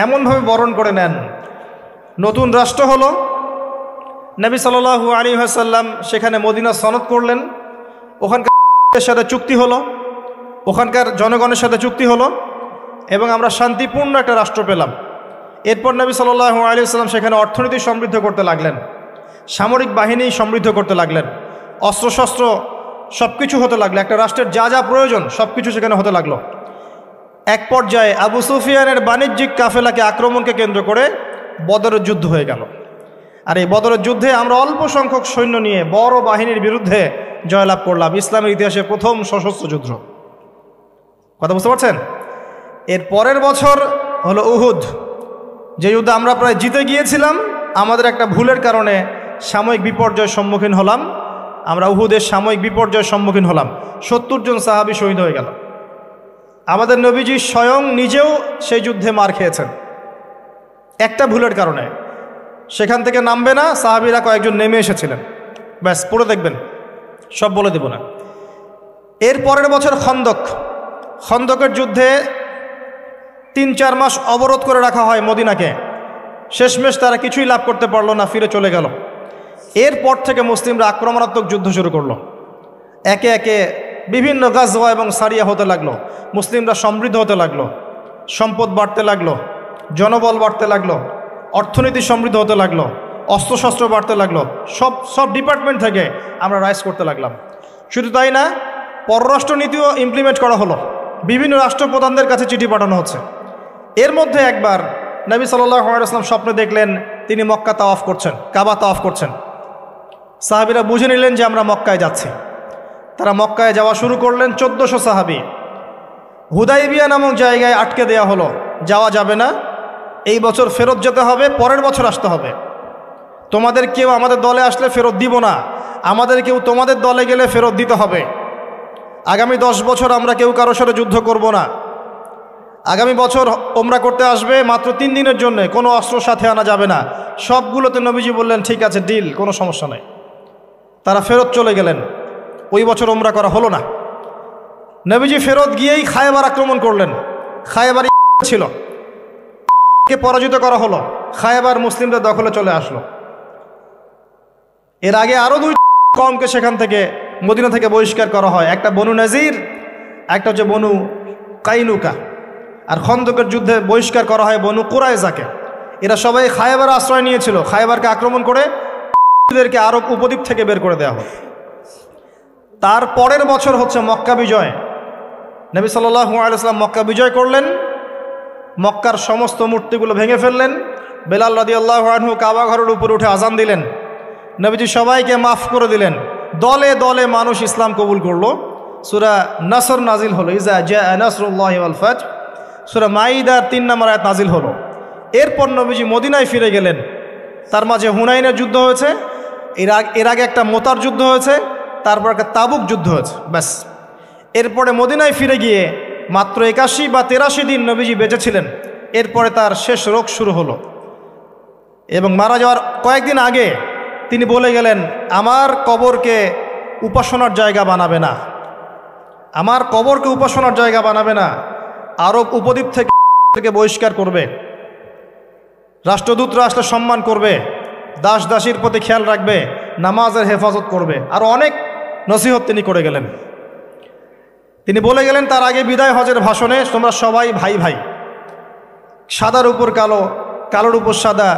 এমনভাবে বরণ করে নেন। নতুন রাষ্ট্র হলো। নবী সাল্লাল্লাহু আলাইহি ওয়াসাল্লাম সেখানে মদিনা সনদ করলেন। ওখানকার সাথে চুক্তি হলো, ওখানকার জনগণের সাথে চুক্তি হলো এবং আমরা শান্তিপূর্ণ একটা রাষ্ট্র পেলাম। এরপর নবী সাল্লাল্লাহু আলাইহি ওয়াসাল্লাম সেখানে অর্থনীতি সমৃদ্ধ করতে লাগলেন, সামরিক বাহিনী সমৃদ্ধ করতে লাগলেন, অস্ত্রশস্ত্র সব কিছু হতে লাগলো, একটা রাষ্ট্রের যা যা প্রয়োজন সব কিছু সেখানে হতে লাগলো। এক পর্যায়ে আবু সুফিয়ানের বাণিজ্যিক কাফেলাকে আক্রমণকে কেন্দ্র করে বদরের যুদ্ধ হয়ে গেল। আর এই বদরের যুদ্ধে আমরা অল্প সংখ্যক সৈন্য নিয়ে বড় বাহিনীর বিরুদ্ধে জয়লাভ করলাম, ইসলামের ইতিহাসে প্রথম সশস্ত্র যুদ্ধ। কথা বুঝতে পারছেন? এর পরের বছর হলো উহুদ, যে যুদ্ধে আমরা প্রায় জিতে গিয়েছিলাম, আমাদের একটা ভুলের কারণে সাময়িক বিপর্যয়ের সম্মুখীন হলাম। আমরা উহুদের সাময়িক বিপর্যয়ের সম্মুখীন হলাম, 70 জন সাহাবী শহীদ হয়ে গেল। আমাদের নবীজি স্বয়ং নিজেও সেই যুদ্ধে মার খেয়েছেন একটা ভুলের কারণে। সেখান থেকে নামবে না, সাহাবীরা কয়েকজন নেমে এসেছিলেন, ব্যাস পড়ে দেখবেন, সব বলে দেব না। এর পরের বছর খন্দকের যুদ্ধে 3-4 মাস অবরোধ করে রাখা হয় মদিনাকে। শেষমেশ তারা কিছুই লাভ করতে পারলো না, ফিরে চলে গেল। এরপর থেকে মুসলিমরা আক্রমণাত্মক যুদ্ধ শুরু করলো, একে একে বিভিন্ন গাজওয়া এবং সারিয়া হতে লাগলো, মুসলিমরা সমৃদ্ধ হতে লাগলো, সম্পদ বাড়তে লাগলো, জনবল বাড়তে লাগলো, অর্থনীতি সমৃদ্ধ হতে লাগলো, অস্ত্রশস্ত্র বাড়তে লাগলো, সব ডিপার্টমেন্ট থেকে আমরা রাইজ করতে লাগলাম। শুধু তাই না, পররাষ্ট্রনীতিও ইমপ্লিমেন্ট করা হলো, বিভিন্ন রাষ্ট্রপ্রধানদের কাছে চিঠি পাঠানো হচ্ছে। এর মধ্যে একবার নবী সাল্লাল্লাহু আলাইহি ওয়াসাল্লাম স্বপ্নে দেখলেন তিনি মক্কা তাওয়াফ করছেন, কাবা তাওয়াফ করছেন। সাহাবীরা বুঝে নিলেন যে আমরা মক্কায় যাচ্ছি। তারা মক্কায় যাওয়া শুরু করলেন, 1400 সাহাবী। হুদাইবিয়া নামক জায়গায় আটকে দেয়া হলো, যাওয়া যাবে না, এই বছর ফেরত যেতে হবে, পরের বছর আসতে হবে। তোমাদের কেউ আমাদের দলে আসলে ফেরত দিব না, আমাদের কেউ তোমাদের দলে গেলে ফেরত দিতে হবে। আগামী 10 বছর আমরা কেউ কারোর সাথে যুদ্ধ করব না। আগামী বছর ওমরা করতে আসবে মাত্র 3 দিনের জন্য, কোনো অস্ত্র সাথে আনা যাবে না। সবগুলোতে নবীজি বললেন ঠিক আছে, ডিল, কোনো সমস্যা নাই। তারা ফেরত চলে গেলেন, ওই বছর ওমরা করা হলো না। নবীজি ফেরত গিয়েই খায়বার আক্রমণ করলেন। খায়বার ছিল, কে পরাজিত করা হলো, খায়বার মুসলিমদের দখলে চলে আসলো। এর আগে আরও 2 কওমকে সেখান থেকে, মদিনা থেকে বহিষ্কার করা হয়, একটা বনু নাজির, একটা হচ্ছে বনু কাইনুকা। আর খন্দকের যুদ্ধে বহিষ্কার করা হয় বনু কুরাইজাকে। এরা সবাই খায়বার আশ্রয় নিয়েছিল, খায়বারকে আক্রমণ করে এদেরকে আরব উপদ্বীপ থেকে বের করে দেওয়া হয়। তার পরের বছর হচ্ছে মক্কা বিজয়। নবী সাল্লাল্লাহু আলাইহি ওয়াসাল্লাম মক্কা বিজয় করলেন, মক্কার সমস্ত মূর্তিগুলো ভেঙে ফেললেন। বেলাল রাদিয়াল্লাহু আনহু কাবা ঘরের উপর উঠে আজান দিলেন, নবীজি সবাইকে মাফ করে দিলেন। দলে দলে মানুষ ইসলাম কবুল করলো। সূরা নাসর নাজিল হলো, ইজা জাআ নাসরুল্লাহি ওয়াল ফাত। সূরা মাইদার 3 নম্বর আয়াত নাজিল হলো। এরপর নবীজি মদিনায় ফিরে গেলেন। তার মাঝে হুনাইনের যুদ্ধ হয়েছে, এর আগে একটা মোতার যুদ্ধ হয়েছে, তারপর একটা তাবুক যুদ্ধ হয়েছে, ব্যাস। এরপরে মদিনায় ফিরে গিয়ে মাত্র 81 বা 83 দিন নবীজি বেঁচেছিলেন। এরপরে তার শেষ রোগ শুরু হলো এবং মারা যাওয়ার কয়েকদিন আগে তিনি বলে গেলেন, আমার কবরকে উপাসনার জায়গা বানাবে না, আমার কবরকে উপাসনার জায়গা বানাবে না, আরব উপদ্বীপ থেকে বহিষ্কার করবে, রাষ্ট্রদূতরা আসলে সম্মান করবে, দাস দাসীর প্রতি খেয়াল রাখবে, নামাজের হেফাজত করবে। আর অনেক নসিহত তিনি করে গেলেন। তিনি বলে গেলেন তার আগে বিদায় হজের ভাষণে, তোমরা সবাই ভাই ভাই, সাদার উপর কালো, কালোর উপর সাদা,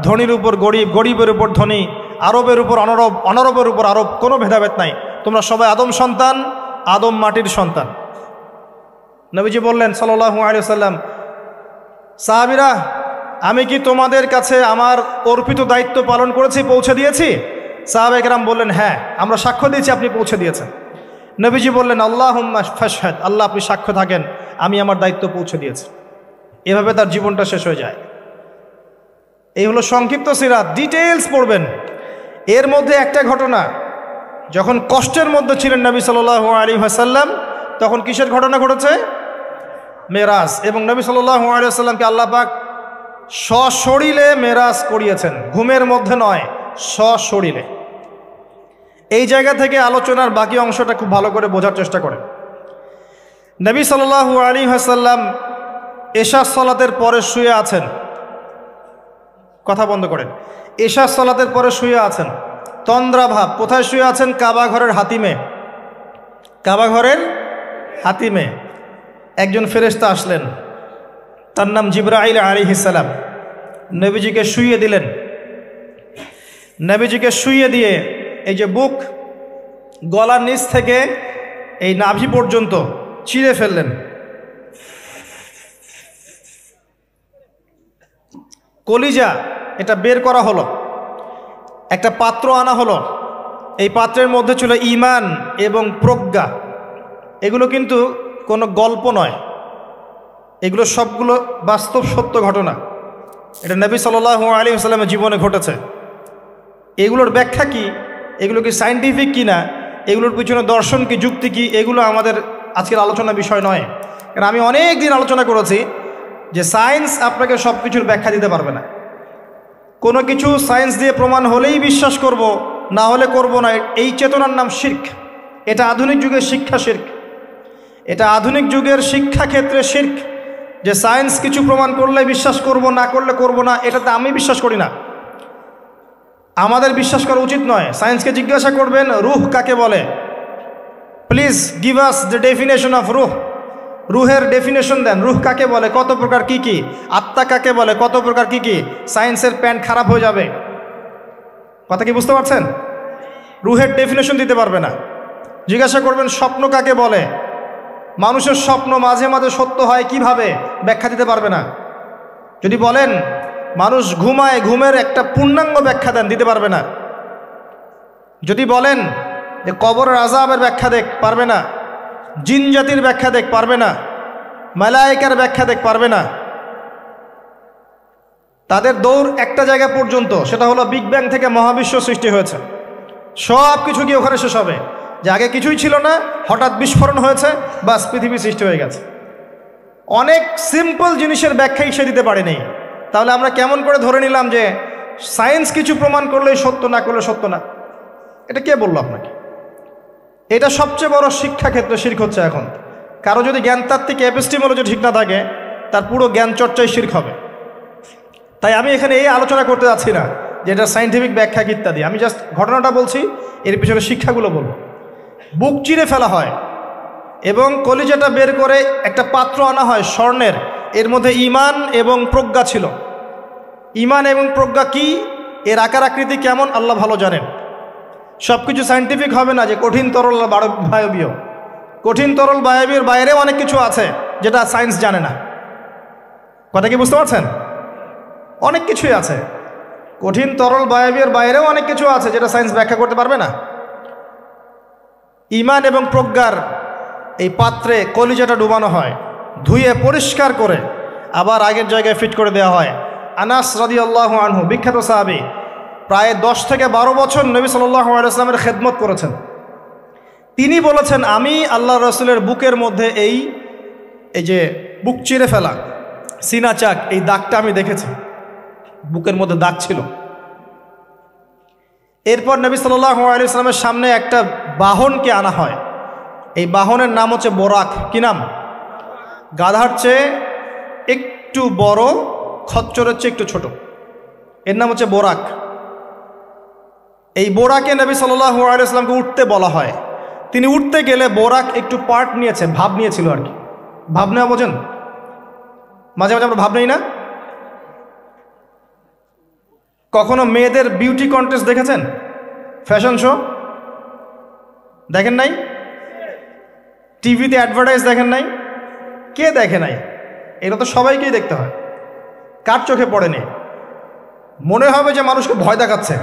ধনীর উপর গরিব, গরিবের উপর ধনী, আরবের উপর অনরব, অনরবের উপর আরব, কোনো ভেদাভেদ নাই, তোমরা সবাই আদম সন্তান, আদম মাটির সন্তান। নবীজি বললেন সাল্লাল্লাহু আলাইহি ওয়াসাল্লাম, সাহাবীরা আমি কি তোমাদের কাছে আমার অর্পিত দায়িত্ব পালন করেছি, পৌঁছে দিয়েছি? সাহাবায়ে কেরাম বললেন হ্যাঁ, আমরা সাক্ষ্য দিয়েছি আপনি পৌঁছে দিয়েছেন। নবীজি বললেন আল্লাহুম্মা ফাশহাদ, আল্লাহ আপনি সাক্ষ্য থাকেন আমি আমার দায়িত্ব পৌঁছে দিয়েছি। এভাবে তার জীবনটা শেষ হয়ে যায়। এই হলো সংক্ষিপ্ত সিরাত, ডিটেইলস পড়বেন। এর মধ্যে একটা ঘটনা, যখন কষ্টের মধ্যে ছিলেন নবী সাল্লাল্লাহু আলাইহি ওয়াসাল্লাম, তখন কিসের ঘটনা ঘটেছে? মেরাজ। এবং নবী সাল্লাল্লাহু আলাইহি ওয়াসাল্লামকে আল্লাহ পাক সশরীরে মেরাজ করিয়েছেন, ঘুমের মধ্যে নয়, সশরীরে। এই জায়গা থেকে আলোচনার বাকি অংশটা খুব ভালো করে বোঝার চেষ্টা করেন। নবী সাল্লাল্লাহু আলাইহি ওয়াসাল্লাম এশা সালাতের পরে শুয়ে আছেন, কথা বন্ধ করেন, এশা সালাতের পরে শুয়ে আছেন, তন্দ্রাভাব। কোথায় শুয়ে আছেন? কাবা ঘরের হাতিমে। কাবা ঘরের হাতিমে একজন ফেরেশতা আসলেন, তার নাম জিবরাইল আলাইহিস সালাম। নবীজিকে শুইয়ে দিলেন। নবীজিকে শুইয়ে দিয়ে এই যে বুক, গলার নিচ থেকে এই নাভি পর্যন্ত চিরে ফেললেন। কলিজা এটা বের করা হলো, একটা পাত্র আনা হলো। এই পাত্রের মধ্যে ছিল ঈমান এবং প্রজ্ঞা। এগুলো কিন্তু কোনো গল্প নয়, এগুলো সবগুলো বাস্তব সত্য ঘটনা। এটা নবী সাল্লাল্লাহু আলাইহি ওয়াসাল্লামের জীবনে ঘটেছে। এগুলোর ব্যাখ্যা কি, এগুলো কি সায়েন্টিফিক কি না, এগুলোর পিছনে দর্শন কি, যুক্তি কি, এগুলো আমাদের আজকের আলোচনার বিষয় নয়। কারণ আমি অনেক দিন আলোচনা করেছি যে সায়েন্স আপনাকে সব কিছুর ব্যাখ্যা দিতে পারবে না। কোনো কিছু সায়েন্স দিয়ে প্রমাণ হলেই বিশ্বাস করব, না হলে করব না, এই চেতনার নাম শিরক। এটা আধুনিক যুগের শিক্ষা শিরক, এটা আধুনিক যুগের শিক্ষা ক্ষেত্রে শিরক। যে সায়েন্স কিছু প্রমাণ করলে বিশ্বাস করব, না করলে করব না, এটাতে আমি বিশ্বাস করি না, আমাদের বিশ্বাস করা উচিত নয়। সায়েন্সকে জিজ্ঞাসা করবেন রুহ কাকে বলে, please give us the definition of রুহ। রুহের ডেফিনেশন দেন, রুহ কাকে বলে, কত প্রকার কি কি, আত্মা কাকে বলে, কত প্রকার কি কি। সায়েন্সের প্যান্ট খারাপ হয়ে যাবে। কথা কি বুঝতে পারছেন? রুহের ডেফিনেশন দিতে পারবে না। জিজ্ঞাসা করবেন স্বপ্ন কাকে বলে, মানুষের স্বপ্ন মাঝে মাঝে সত্য হয় কিভাবে, ব্যাখ্যা দিতে পারবে না। যদি বলেন মানুষ ঘুমায়, ঘুমের একটা পূর্ণাঙ্গ ব্যাখ্যা দেন, দিতে পারবে না। যদি বলেন যে কবরের আযাবের ব্যাখ্যা দেখ, পারবে না। জিন জাতির ব্যাখ্যা দেখ, পারবে না। মালায়েকার ব্যাখ্যা দেখ, পারবে না। তাদের দৌড় একটা জায়গা পর্যন্ত, সেটা হলো বিগ ব্যাং থেকে মহাবিশ্ব সৃষ্টি হয়েছে। সব কিছু গিয়ে ওখানে শেষ হবে, যে আগে কিছুই ছিল না, হঠাৎ বিস্ফোরণ হয়েছে, বাস পৃথিবী সৃষ্টি হয়ে গেছে। অনেক সিম্পল জিনিসের ব্যাখ্যাই সে দিতে পারেনি। তাহলে আমরা কেমন করে ধরে নিলাম যে সায়েন্স কিছু প্রমাণ করলেই সত্য, না করলে সত্য না? এটা কে বললো আপনাকে? এটা সবচেয়ে বড় শিক্ষাক্ষেত্রে শিরক হচ্ছে এখন। কারো যদি জ্ঞানতাত্ত্বিক এপিস্টিমোলজি ঠিক না থাকে, তার পুরো জ্ঞান চর্চায় শিরক হবে। তাই আমি এখানে এই আলোচনা করতে যাচ্ছি না যে এটা সায়েন্টিফিক ব্যাখ্যা ইত্যাদি, আমি জাস্ট ঘটনাটা বলছি, এর পিছনে শিক্ষাগুলো বলবো। বুক চিরে ফেলা হয় এবং কলিজাটা বের করে একটা পাত্র আনা হয় স্বর্ণের, এর মধ্যে ঈমান এবং প্রজ্ঞা ছিল। ঈমান এবং প্রজ্ঞা কি, এর আকার আকৃতি কেমন, আল্লাহ ভালো জানেন। সব কিছু সায়েন্টিফিক হবে না যে কঠিন তরল বায়বীয়। কঠিন তরল বায়বীর বাইরেও অনেক কিছু আছে যেটা সায়েন্স জানে না। কথা কি বুঝতে পারছেন? অনেক কিছুই আছে, কঠিন তরল বায়বীর বাইরেও অনেক কিছু আছে যেটা সায়েন্স ব্যাখ্যা করতে পারবে না। ঈমান এবং প্রজ্ঞার এই পাত্রে কলিজাটা ডুবানো হয়, ধুয়ে পরিষ্কার করে আবার আগের জায়গায় ফিট করে দেওয়া হয়। আনাস রাদিয়াল্লাহু আনহু, বিখ্যাত সাহাবী, প্রায় 10 থেকে 12 বছর নবী সাল্লাল্লাহু আলাইহি ওয়াসাল্লামের খেদমত করেছেন। তিনি বলেছেন, আমি আল্লাহ রসুলের বুকের মধ্যে এই যে বুক চিরে ফেলা, সিনা চাক, এই দাগটা আমি দেখেছি, বুকের মধ্যে দাগ ছিল। এরপর নবী সাল্লাল্লাহু আলাইহি ওয়াসাল্লামের সামনে একটা বাহনকে আনা হয়। এই বাহনের নাম হচ্ছে বোরাক। কি নাম? গাধার চেয়ে একটু বড়, খচ্চরের চেয়ে একটু ছোট, এর নাম হচ্ছে বোরাক। এই বোরাকে নবী সাল্লাল্লাহু আলাইহি ওয়াসাল্লামকে উঠতে বলা হয়। তিনি উঠতে গেলে বোরাক একটু পার্ট নিয়েছে, ভাব নিয়েছিল আর কি। ভাব নেওয়া বোঝেন? মাঝে মাঝে আমরা ভাব নেই না? কখনো মেয়েদের বিউটি কন্টেস্ট দেখেছেন? ফ্যাশন শো দেখেন নাই? টিভিতে অ্যাডভার্টাইজ দেখেন নাই? কে দেখে নাই? এটা তো সবাইকেই দেখতে হয়। কার চোখে পড়েনি? মনে হবে যে মানুষকে ভয় দেখাচ্ছে।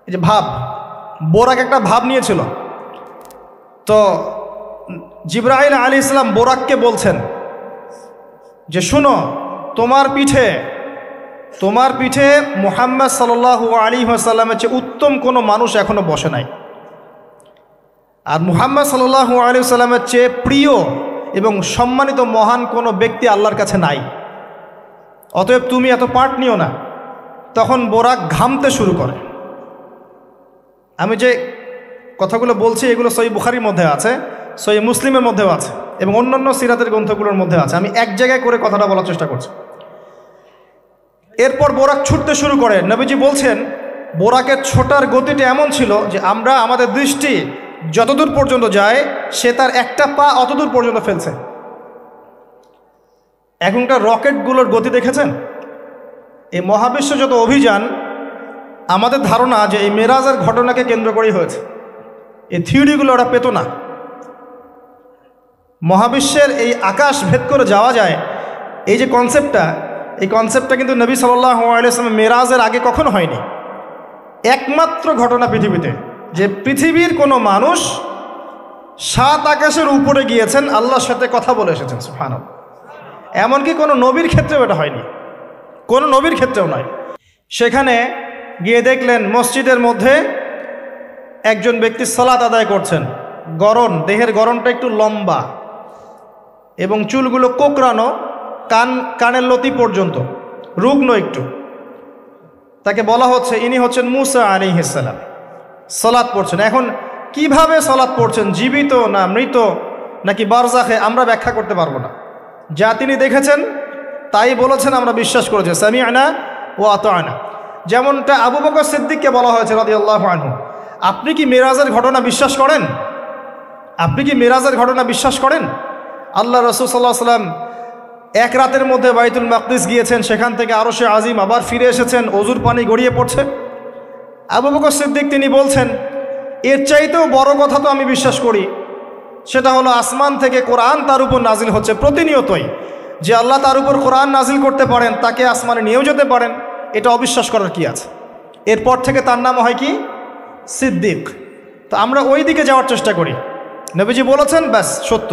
এই যে ভাব, বোরাক একটা ভাব নিয়েছিল। তো জিবরাইল আলাইহিস সালাম বোরাককে বলছেন যে শুনো, তোমার পিঠে মুহাম্মদ সাল্লাল্লাহু আলাইহি ওয়াসাল্লামের চেয়ে উত্তম কোনো মানুষ এখনো বসে নাই, আর মুহাম্মদ সাল্লাল্লাহু আলাইহি ওয়াসাল্লামের চেয়ে প্রিয় এবং সম্মানিত মহান কোনো ব্যক্তি আল্লাহর কাছে নাই। অতএব তুমি এত পার্ট নিও না। তখন বোরাক ঘামতে শুরু করে। আমি যে কথাগুলো বলছি এগুলো সহিহ বুখারীর মধ্যে আছে, সহিহ মুসলিমের মধ্যেও আছে এবং অন্যান্য সিরাতের গ্রন্থগুলোর মধ্যে আছে। আমি এক জায়গায় করে কথাটা বলার চেষ্টা করছি। এরপর বোরাক ছুটতে শুরু করে। নবীজি বলছেন, বোরাকের ছোটার গতিটা এমন ছিল যে আমরা আমাদের দৃষ্টি যতদূর পর্যন্ত যায়, সে তার একটা পা অতদূর পর্যন্ত ফেলছে। এখনকার রকেটগুলোর গতি দেখেছেন? এই মহাবিশ্ব যত অভিযান আমাদের ধারণা যে এই মেরাজের ঘটনাকে কেন্দ্র করেই হয়েছে। এই থিওরিগুলো ওরা পেত না। মহাবিশ্বের এই আকাশ ভেদ করে যাওয়া যায়, এই যে কনসেপ্টটা, এই কনসেপ্টটা কিন্তু নবী সাল্লাল্লাহু আলাইহি ওয়াসাল্লাম মেরাজের আগে কখনো হয়নি। একমাত্র ঘটনা পৃথিবীতে যে পৃথিবীর কোনো মানুষ 7 আকাশের উপরে গিয়েছেন, আল্লাহর সাথে কথা বলে এসেছেন। সুবহানাল্লাহ। এমনকি কোনো নবীর ক্ষেত্রেও এটা হয়নি, কোনো নবীর ক্ষেত্রেও নয়। সেখানে গিয়ে দেখলেন মসজিদের মধ্যে একজন ব্যক্তি সালাত আদায় করছেন, গড়ন, দেহের গড়নটা একটু লম্বা এবং চুলগুলো কোকড়ানো, কানের লতি পর্যন্ত, রুগ্ন একটু। তাকে বলা হচ্ছে ইনি হচ্ছেন মুসা আলাইহিস সালাম, সালাত পড়ছেন। এখন কিভাবে সালাত পড়ছেন, জীবিত না মৃত নাকি বারজাখে, আমরা ব্যাখ্যা করতে পারবো না। যা তিনি দেখেছেন তাই বলেছেন, আমরা বিশ্বাস করেছি, সামি'না ওয়া আতা'না। যেমনটা আবু বকর সিদ্দিককে বলা হয়েছে রাদিয়াল্লাহু আনহু, আপনি কি মেরাজের ঘটনা বিশ্বাস করেন? আপনি কি মেরাজের ঘটনা বিশ্বাস করেন? আল্লাহ রাসূল সাল্লাল্লাহু আলাইহি ওয়াসাল্লাম এক রাতের মধ্যে বাইতুল মাকদিস গিয়েছেন, সেখান থেকে আরশে আজিম, আবার ফিরে এসেছেন, অজুর পানি গড়িয়ে পড়ছে। আবু বকর সিদ্দিক তিনি বলছেন, এর চাইতেও বড় কথা তো আমি বিশ্বাস করি, সেটা হলো আসমান থেকে কোরআন তার উপর নাজিল হচ্ছে প্রতিনিয়তই। যে আল্লাহ তার উপর কোরআন নাজিল করতে পারেন, তাকে আসমানে নিয়েও যেতে পারেন, এটা অবিশ্বাস করার কি আছে? এরপর থেকে তার নাম হয় কি? সিদ্দিক। তো আমরা ওই দিকে যাওয়ার চেষ্টা করি। নবীজি বলেছেন, ব্যাস সত্য।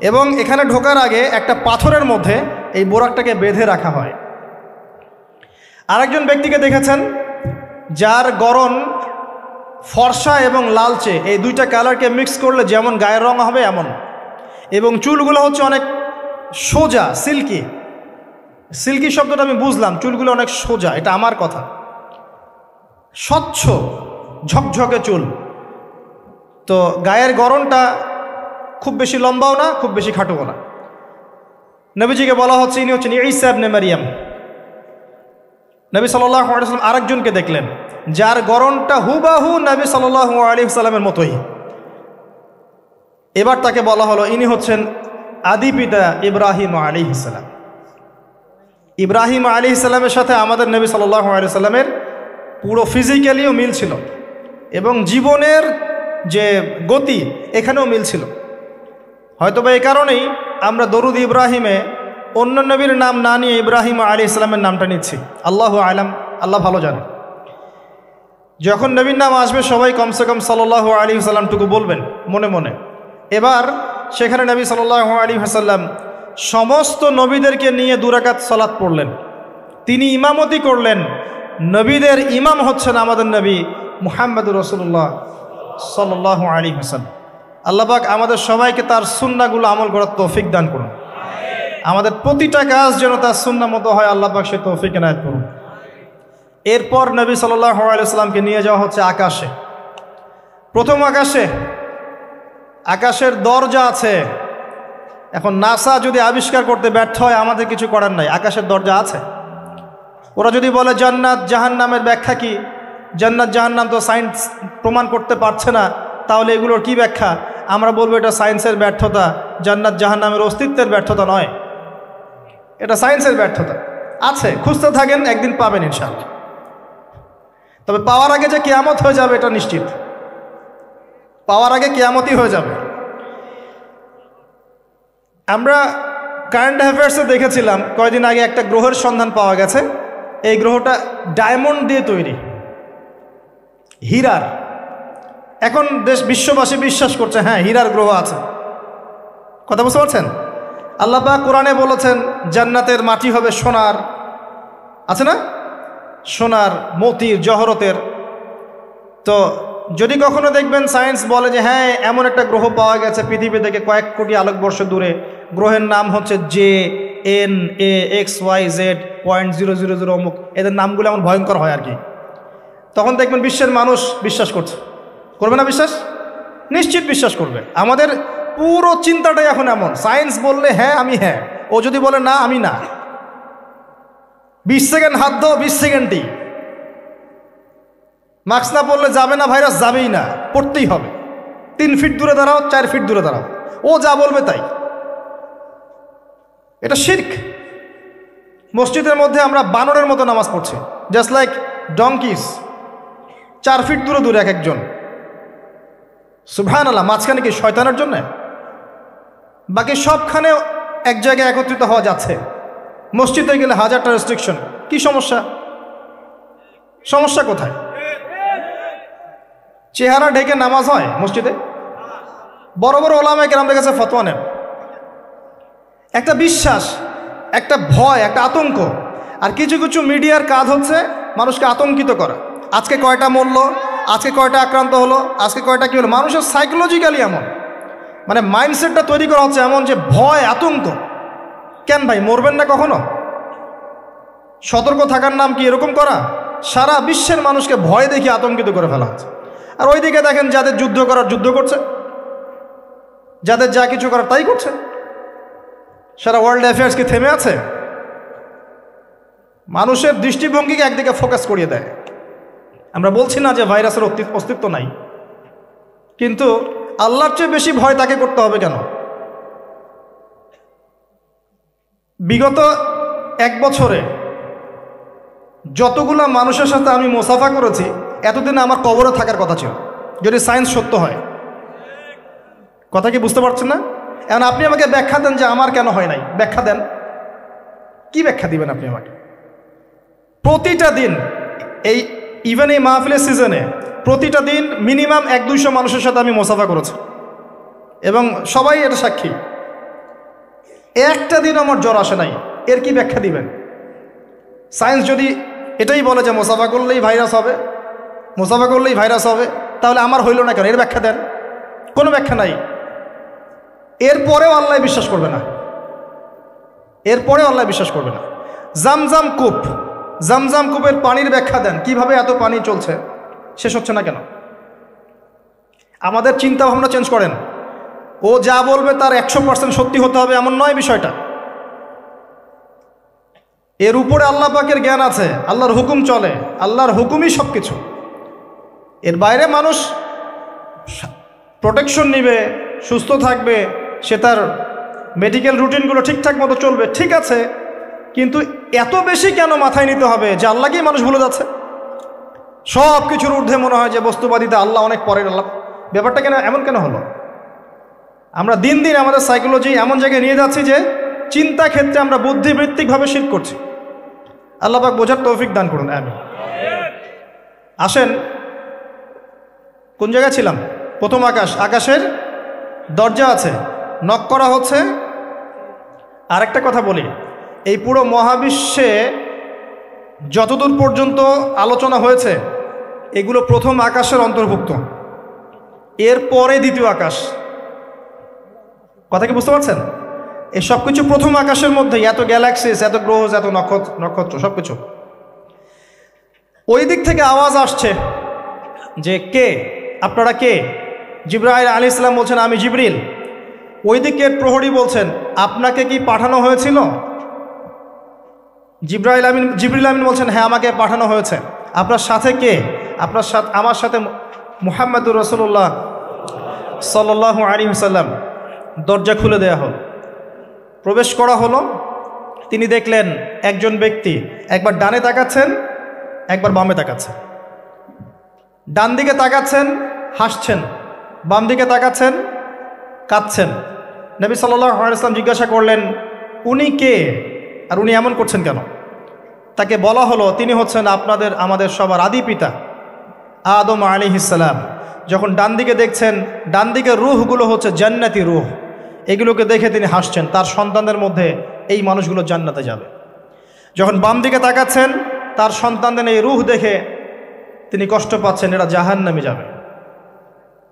এবং এখানে ঢোকার আগে একটা পাথরের মধ্যে এই বোরাকটাকে বেঁধে রাখা হয়। আরেকজন ব্যক্তিকে দেখেছেন যার গড়ন ফর্সা এবং লালচে, এই দুইটা কালারকে মিক্স করলে যেমন গায়ের রং হবে এমন, এবং চুলগুলো হচ্ছে অনেক সোজা, সিল্কি। সিল্কি শব্দটা আমি বুঝলাম, চুলগুলো অনেক সোজা, এটা আমার কথা। স্বচ্ছ ঝকঝকে চুল। তো গায়ের গড়নটা খুব বেশি লম্বাও না, খুব বেশি খাটোও না। নবীজিকে বলা হচ্ছে ইনি হচ্ছেন ঈসা ইবনে মারইয়াম। নবী সাল্লাল্লাহু আলাইহি ওয়াসাল্লাম আরেকজনকে দেখলেন যার গড়নটা হুবাহু নবী সাল্লাল্লাহু আলাইহি ওয়াসাল্লামের মতোই। এবার তাকে বলা হলো ইনি হচ্ছেন আদি পিতা ইব্রাহিম আলাইহিস সালাম। ইব্রাহিম আলাইহিস সালামের সাথে আমাদের নবী সাল্লাল্লাহু আলাইহি ওয়াসাল্লামের পুরো ফিজিক্যালিও মিল ছিল, এবং জীবনের যে গতি এখানেও মিল ছিল। হয়তোবা এই কারণেই আমরা দরুদ ইব্রাহিমে অন্য নবীর নাম না নিয়ে ইব্রাহিম আলাইহিস সালামের নামটা নিচ্ছি। আল্লাহু আলাম, আল্লাহ ভালো জানে। যখন নবীর নাম আসবে সবাই কমসে কম সাল্লাল্লাহু আলাইহি ওয়াসাল্লামটুকু বলবেন মনে মনে। এবার সেখানে নবী সাল্লাল্লাহু আলাইহি ওয়াসাল্লাম সমস্ত নবীদেরকে নিয়ে 2 রাকাত সালাত পড়লেন। তিনি ইমামতি করলেন। নবীদের ইমাম হচ্ছেন আমাদের নবী মুহাম্মদুর রাসূলুল্লাহ সাল্লাল্লাহু আলাইহি ওয়াসাল্লাম। আল্লাহ পাক আমাদের সবাইকে তার সুন্নাহগুলো আমল করার তৌফিক দান করুন। আমাদের প্রতিটা কাজ যেন তার সুন্নাহ মতো হয়, আল্লাহ পাক সে তৌফিক এনায়েত করুন। এরপর নবী সাল্লাল্লাহু আলাইহি ওয়াসাল্লামকে নিয়ে যাওয়া হচ্ছে আকাশে। প্রথম আকাশে, আকাশের দরজা আছে। এখন নাসা যদি আবিষ্কার করতে ব্যর্থ হয়, আমাদের কিছু করার নাই, আকাশের দরজা আছে। ওরা যদি বলে জান্নাত জাহান্নামের ব্যাখ্যা কি, জান্নাত জাহান্নাম তো সায়েন্স প্রমাণ করতে পারছে না, তাহলে এগুলোর কি ব্যাখ্যা? আমরা বলবো এটা সায়েন্সের ব্যর্থতা, জান্নাত জাহান্নামের অস্তিত্বের ব্যর্থতা নয়, এটা সায়েন্সের ব্যর্থতা। আছে, খুঁজতে থাকেন, একদিন পাবেন ইনশাআল্লাহ। তবে পাওয়ার আগে যে কিয়ামত হয়ে যাবে এটা নিশ্চিত, পাওয়ার আগে কিয়ামতই হয়ে যাবে। আমরা কারেন্ট অ্যাফেয়ার্সে দেখেছিলাম কয়েকদিন আগে একটা গ্রহের সন্ধান পাওয়া গেছে। এই গ্রহটা ডায়মন্ড দিয়ে তৈরি, হীরার। এখন বিশ্ববাসী বিশ্বাস করছে হ্যাঁ হীরার গ্রহ আছে। কথা বুঝতে পারছেন? আল্লাহ পাক কোরআনে বলেছেন জান্নাতের মাটি হবে সোনার, আছে না, সোনার, মতির, জহরতের। তো যদি কখনো দেখবেন সায়েন্স বলে যে হ্যাঁ এমন একটা গ্রহ পাওয়া গেছে পৃথিবী থেকে কয়েক কোটি আলোকবর্ষ দূরে, গ্রহের নাম হচ্ছে JNAXYZ.000 অমুক, এদের নামগুলো এমন ভয়ঙ্কর হয় আর কি, তখন দেখবেন বিশ্বের মানুষ বিশ্বাস করছে। করবে না বিশ্বাস? নিশ্চিত বিশ্বাস করবে। আমাদের পুরো চিন্তাটাই এখন এমন, সায়েন্স বললে হ্যাঁ আমি হ্যাঁ, ও যদি বলে না আমি না। 20 সেকেন্ড হাত দাও, 20 সেকেন্ডই। মাস্ক না পড়লে যাবে না, ভাইরাস যাবেই না, পড়তেই হবে। 3 ফিট দূরে দাঁড়াও, 4 ফিট দূরে দাঁড়াও, ও যা বলবে তাই। এটা শিরক। মসজিদের মধ্যে আমরা বানরের মতো নামাজ পড়ছি, জাস্ট লাইক ডঙ্কিস, 4 ফিট দূরে দূরে এক একজন। সুবহানাল্লাহ, মাঝখানে কি শয়তানের জন্য? বাকি সবখানে এক জায়গায় একত্রিত হওয়া যাচ্ছে। মসজিদে গেলে হাজারটা রেস্ট্রিকশন, কি সমস্যা? সমস্যা কোথায়? চেহারা ঢেকে নামাজ হয় মসজিদে? বড় বড় ওলামায়ে কেরামদের কাছে ফতোয়া নেন। একটা বিশ্বাস, একটা ভয়, একটা আতঙ্ক। আর কিছু কিছু মিডিয়ার কাজ হচ্ছে মানুষকে আতঙ্কিত করা। আজকে কয়টা মরলো, আজকে কয়টা আক্রান্ত হলো, আজকে কয়টা কী হলো। মানুষের সাইকোলজিক্যালি এমন, মানে মাইন্ডসেটটা তৈরি করা হচ্ছে এমন যে ভয়, আতঙ্ক। কেন ভাই, মরবেন না কখনো? সতর্ক থাকার নাম কি এরকম করা? সারা বিশ্বের মানুষকে ভয় দেখিয়ে আতঙ্কিত করে ফেলা হচ্ছে। আর ওইদিকে দেখেন যাদের যুদ্ধ করার যুদ্ধ করছে, যাদের যা কিছু করার তাই করছে। সারা ওয়ার্ল্ড অ্যাফেয়ার্স কি থেমে আছে? মানুষের দৃষ্টিভঙ্গিকে একদিকে ফোকাস করিয়ে দেয়। আমরা বলছি না যে ভাইরাসের অস্তিত্ব নাই, কিন্তু আল্লাহর চেয়ে বেশি ভয় তাকে করতে হবে কেন? বিগত 1 বছরে যতগুলো মানুষের সাথে আমি মোসাফা করেছি, এতদিনে আমার কবরে থাকার কথা ছিল, যদি সায়েন্স সত্য হয়। কথা কি বুঝতে পারছেন না? এখন আপনি আমাকে ব্যাখ্যা দেন যে আমার কেন হয় নাই, ব্যাখ্যা দেন। কি ব্যাখ্যা দিবেন আপনি আমাকে? প্রতিটা দিন ইভেন এই মাহফিলের সিজনে প্রতিটা দিন মিনিমাম 100-200 মানুষের সাথে আমি মোসাফা করেছি, এবং সবাই এটা সাক্ষী। একটা দিন আমার জ্বর আসে নাই, এর কি ব্যাখ্যা দিবেন? সায়েন্স যদি এটাই বলে যে মোসাফা করলেই ভাইরাস হবে, মোসাফা করলেই ভাইরাস হবে, তাহলে আমার হইল না কেন? এর ব্যাখ্যা দেন। কোনো ব্যাখ্যা নাই। এরপরেও আল্লাহ বিশ্বাস করবে না, এরপরেও আল্লাহ বিশ্বাস করবে না। জামজাম কূপ, জামজাম কূপের পানির ব্যাখ্যা দেন, কিভাবে এত পানি চলছে, শেষ হচ্ছে না কেন? আমাদের চিন্তা ভাবনা চেঞ্জ করেন। ও যা বলবে তার 100% সত্যি হতে হবে এমন নয় বিষয়টা। এর উপরে আল্লাহ পাকের জ্ঞান আছে, আল্লাহর হুকুম চলে, আল্লাহর হুকুমই সব কিছু। এর বাইরে মানুষ প্রোটেকশন নিবে, সুস্থ থাকবে, সে তার মেডিকেল রুটিনগুলো ঠিকঠাক মতো চলবে, ঠিক আছে, কিন্তু এত বেশি কেন মাথায় নিতে হবে যে আল্লাহকেই মানুষ ভুলে যাচ্ছে? সব কিছুর ঊর্ধ্বে মনে হয় যে বস্তুবাদিতা আল্লাহ অনেক পরের। আল্লাহ ব্যাপারটা কেন এমন কেন হলো? আমরা দিন দিন আমাদের সাইকোলজি এমন জায়গায় নিয়ে যাচ্ছি যে চিন্তা ক্ষেত্রে আমরা বুদ্ধিবৃত্তিকভাবে শিরক করছি। আল্লাহ পাক বোঝার তৌফিক দান করুন, আমিন। আসেন, কোন জায়গায় ছিলাম? প্রথম আকাশ, আকাশের দরজা আছে, নক করা হচ্ছে। আরেকটা কথা বলি, এই পুরো মহাবিশ্বে যতদূর পর্যন্ত আলোচনা হয়েছে এগুলো প্রথম আকাশের অন্তর্ভুক্ত, এরপরে দ্বিতীয় আকাশ। কথা কি বুঝতে পারছেন? এই সব কিছু প্রথম আকাশের মধ্যে, এত গ্যালাক্সিস, এত গ্রহ, এত নক্ষত্র সব কিছু। ওই দিক থেকে আওয়াজ আসছে যে কে আপনারা, কে? জিবরাইল আলাইহিস সালাম বলছেন আমি জিবরিল। ওই দিকের প্রহরী বলছেন আপনাকে কি পাঠানো হয়েছিল? জিবরিল আমিন বলছেন হ্যাঁ, আমাকে পাঠানো হয়েছে। আপনার সাথে কে? আপনার সাথে, আমার সাথে মুহাম্মদুর রাসূলুল্লাহ সাল্লাল্লাহু আলাইহি ওয়াসাল্লাম। দরজা খুলে দেয়া হল, প্রবেশ করা হলো। তিনি দেখলেন একজন ব্যক্তি একবার ডানে তাকাচ্ছেন, একবার বামে তাকাচ্ছেন। ডান দিকে তাকাচ্ছেন, হাসছেন, বাম দিকে তাকাচ্ছেন, কাঁদছেন। নবী সাল্লাল্লাহু আলাইহি ওয়াসাল্লাম জিজ্ঞাসা করলেন উনি কে আর উনি এমন করছেন কেন? তাকে বলা হলো তিনি হচ্ছেন আমাদের সবার আদি পিতা আদম আলাইহিস সালাম। যখন ডান দিকে দেখছেন, ডান দিকের রূহগুলো হচ্ছে জান্নাতি রূহ, এগুলোকে দেখে তিনি হাসছেন, তার সন্তানদের মধ্যে এই মানুষগুলো জান্নাতে যাবে। যখন বাম দিকে তাকাচ্ছেন, তার সন্তানদের এই রূহ দেখে তিনি কষ্ট পাচ্ছেন, এরা জাহান্নামে যাবে।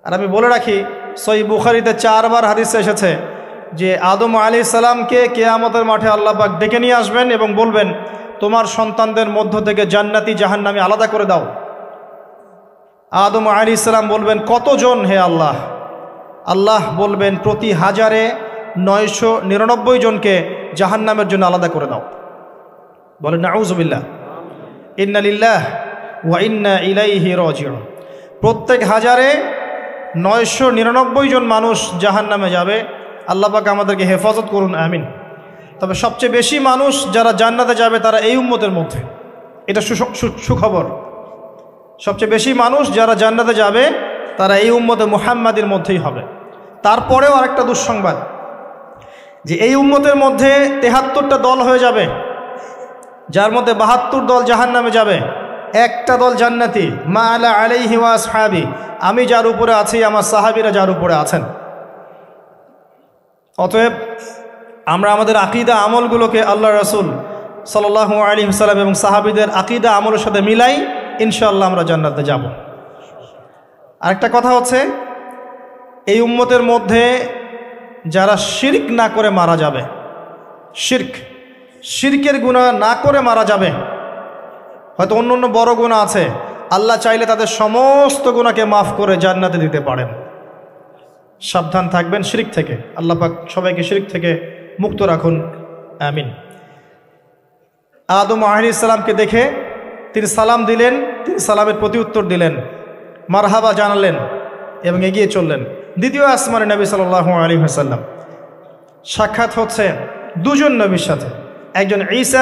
আর আমি বলে রাখি, সহিহ বুখারীতে 4 বার হাদিসে এসেছে যে আদম আলাইহিস সালামকে কিয়ামতের মাঠে আল্লাহ পাক ডেকে নিয়ে আসবেন এবং বলবেন তোমার সন্তানদের মধ্য থেকে জান্নাতি জাহান্নামী আলাদা করে দাও। আদম আলাইহিস সালাম বলবেন কতজন হে আল্লাহ? আল্লাহ বলবেন প্রতি 1000-এ 999 জনকে জাহান্নামের জন্য আলাদা করে দাও। বলেন নাউযুবিল্লাহ, ইন্না লিল্লাহি ওয়া ইন্না ইলাইহি রাজিউন। প্রত্যেক 1000-এ 999 জন মানুষ জাহান্নামে যাবে। আল্লাহ পাক আমাদেরকে হেফাজত করুন, আমিন। তবে সবচেয়ে বেশি মানুষ যারা জান্নাতে যাবে তারা এই উম্মতের মধ্যে, এটা সুখবর। সবচেয়ে বেশি মানুষ যারা জান্নাতে যাবে তারা এই উম্মতে মুহাম্মাদের মধ্যেই হবে। তারপরেও আরেকটা দুঃসংবাদ, যে এই উম্মতের মধ্যে ৭৩টা দল হয়ে যাবে, যার মধ্যে ৭২ দল জাহান্নামে যাবে, একটা দল জান্নাতি। মা আলা আলাইহি ওয়া আসহাবি, আমি যার উপরে আছি আমার সাহাবীরা যার উপরে আছেন। অতএব আমরা আমাদের আকীদা আমলগুলোকে আল্লাহ রাসূল সাল্লাল্লাহু আলাইহি ওয়াসাল্লাম এবং সাহাবীদের আকীদা আমলের সাথে মিলাই, ইনশাআল্লাহ আমরা জান্নাতে যাব। আরেকটা কথা হচ্ছে, এই উম্মতের মধ্যে যারা শিরক না করে মারা যাবে, শিরকের গুনাহ না করে মারা যাবে, হয়তো অন্য অন্য বড় গুনাহ আছে, আল্লাহ চাইলে তাদের সমস্ত গুনাহকে মাফ করে জান্নাতে দিতে পারেন। সাবধান থাকবেন শিরক থেকে। আল্লাহ পাক সবাইকে শিরক থেকে মুক্ত রাখুন, আমিন। আদম আলাইহিস সালামকে দেখে তিনি সালাম দিলেন, তিনি সালামের প্রতি উত্তর দিলেন, মারহাবা জানালেন এবং এগিয়ে চললেন। দ্বিতীয় আসমানে নবী সাল্লাল্লাহু আলাইহি ওয়াসাল্লাম সাক্ষাৎ হচ্ছে দুজন নবীর সাথে, একজন ঈসা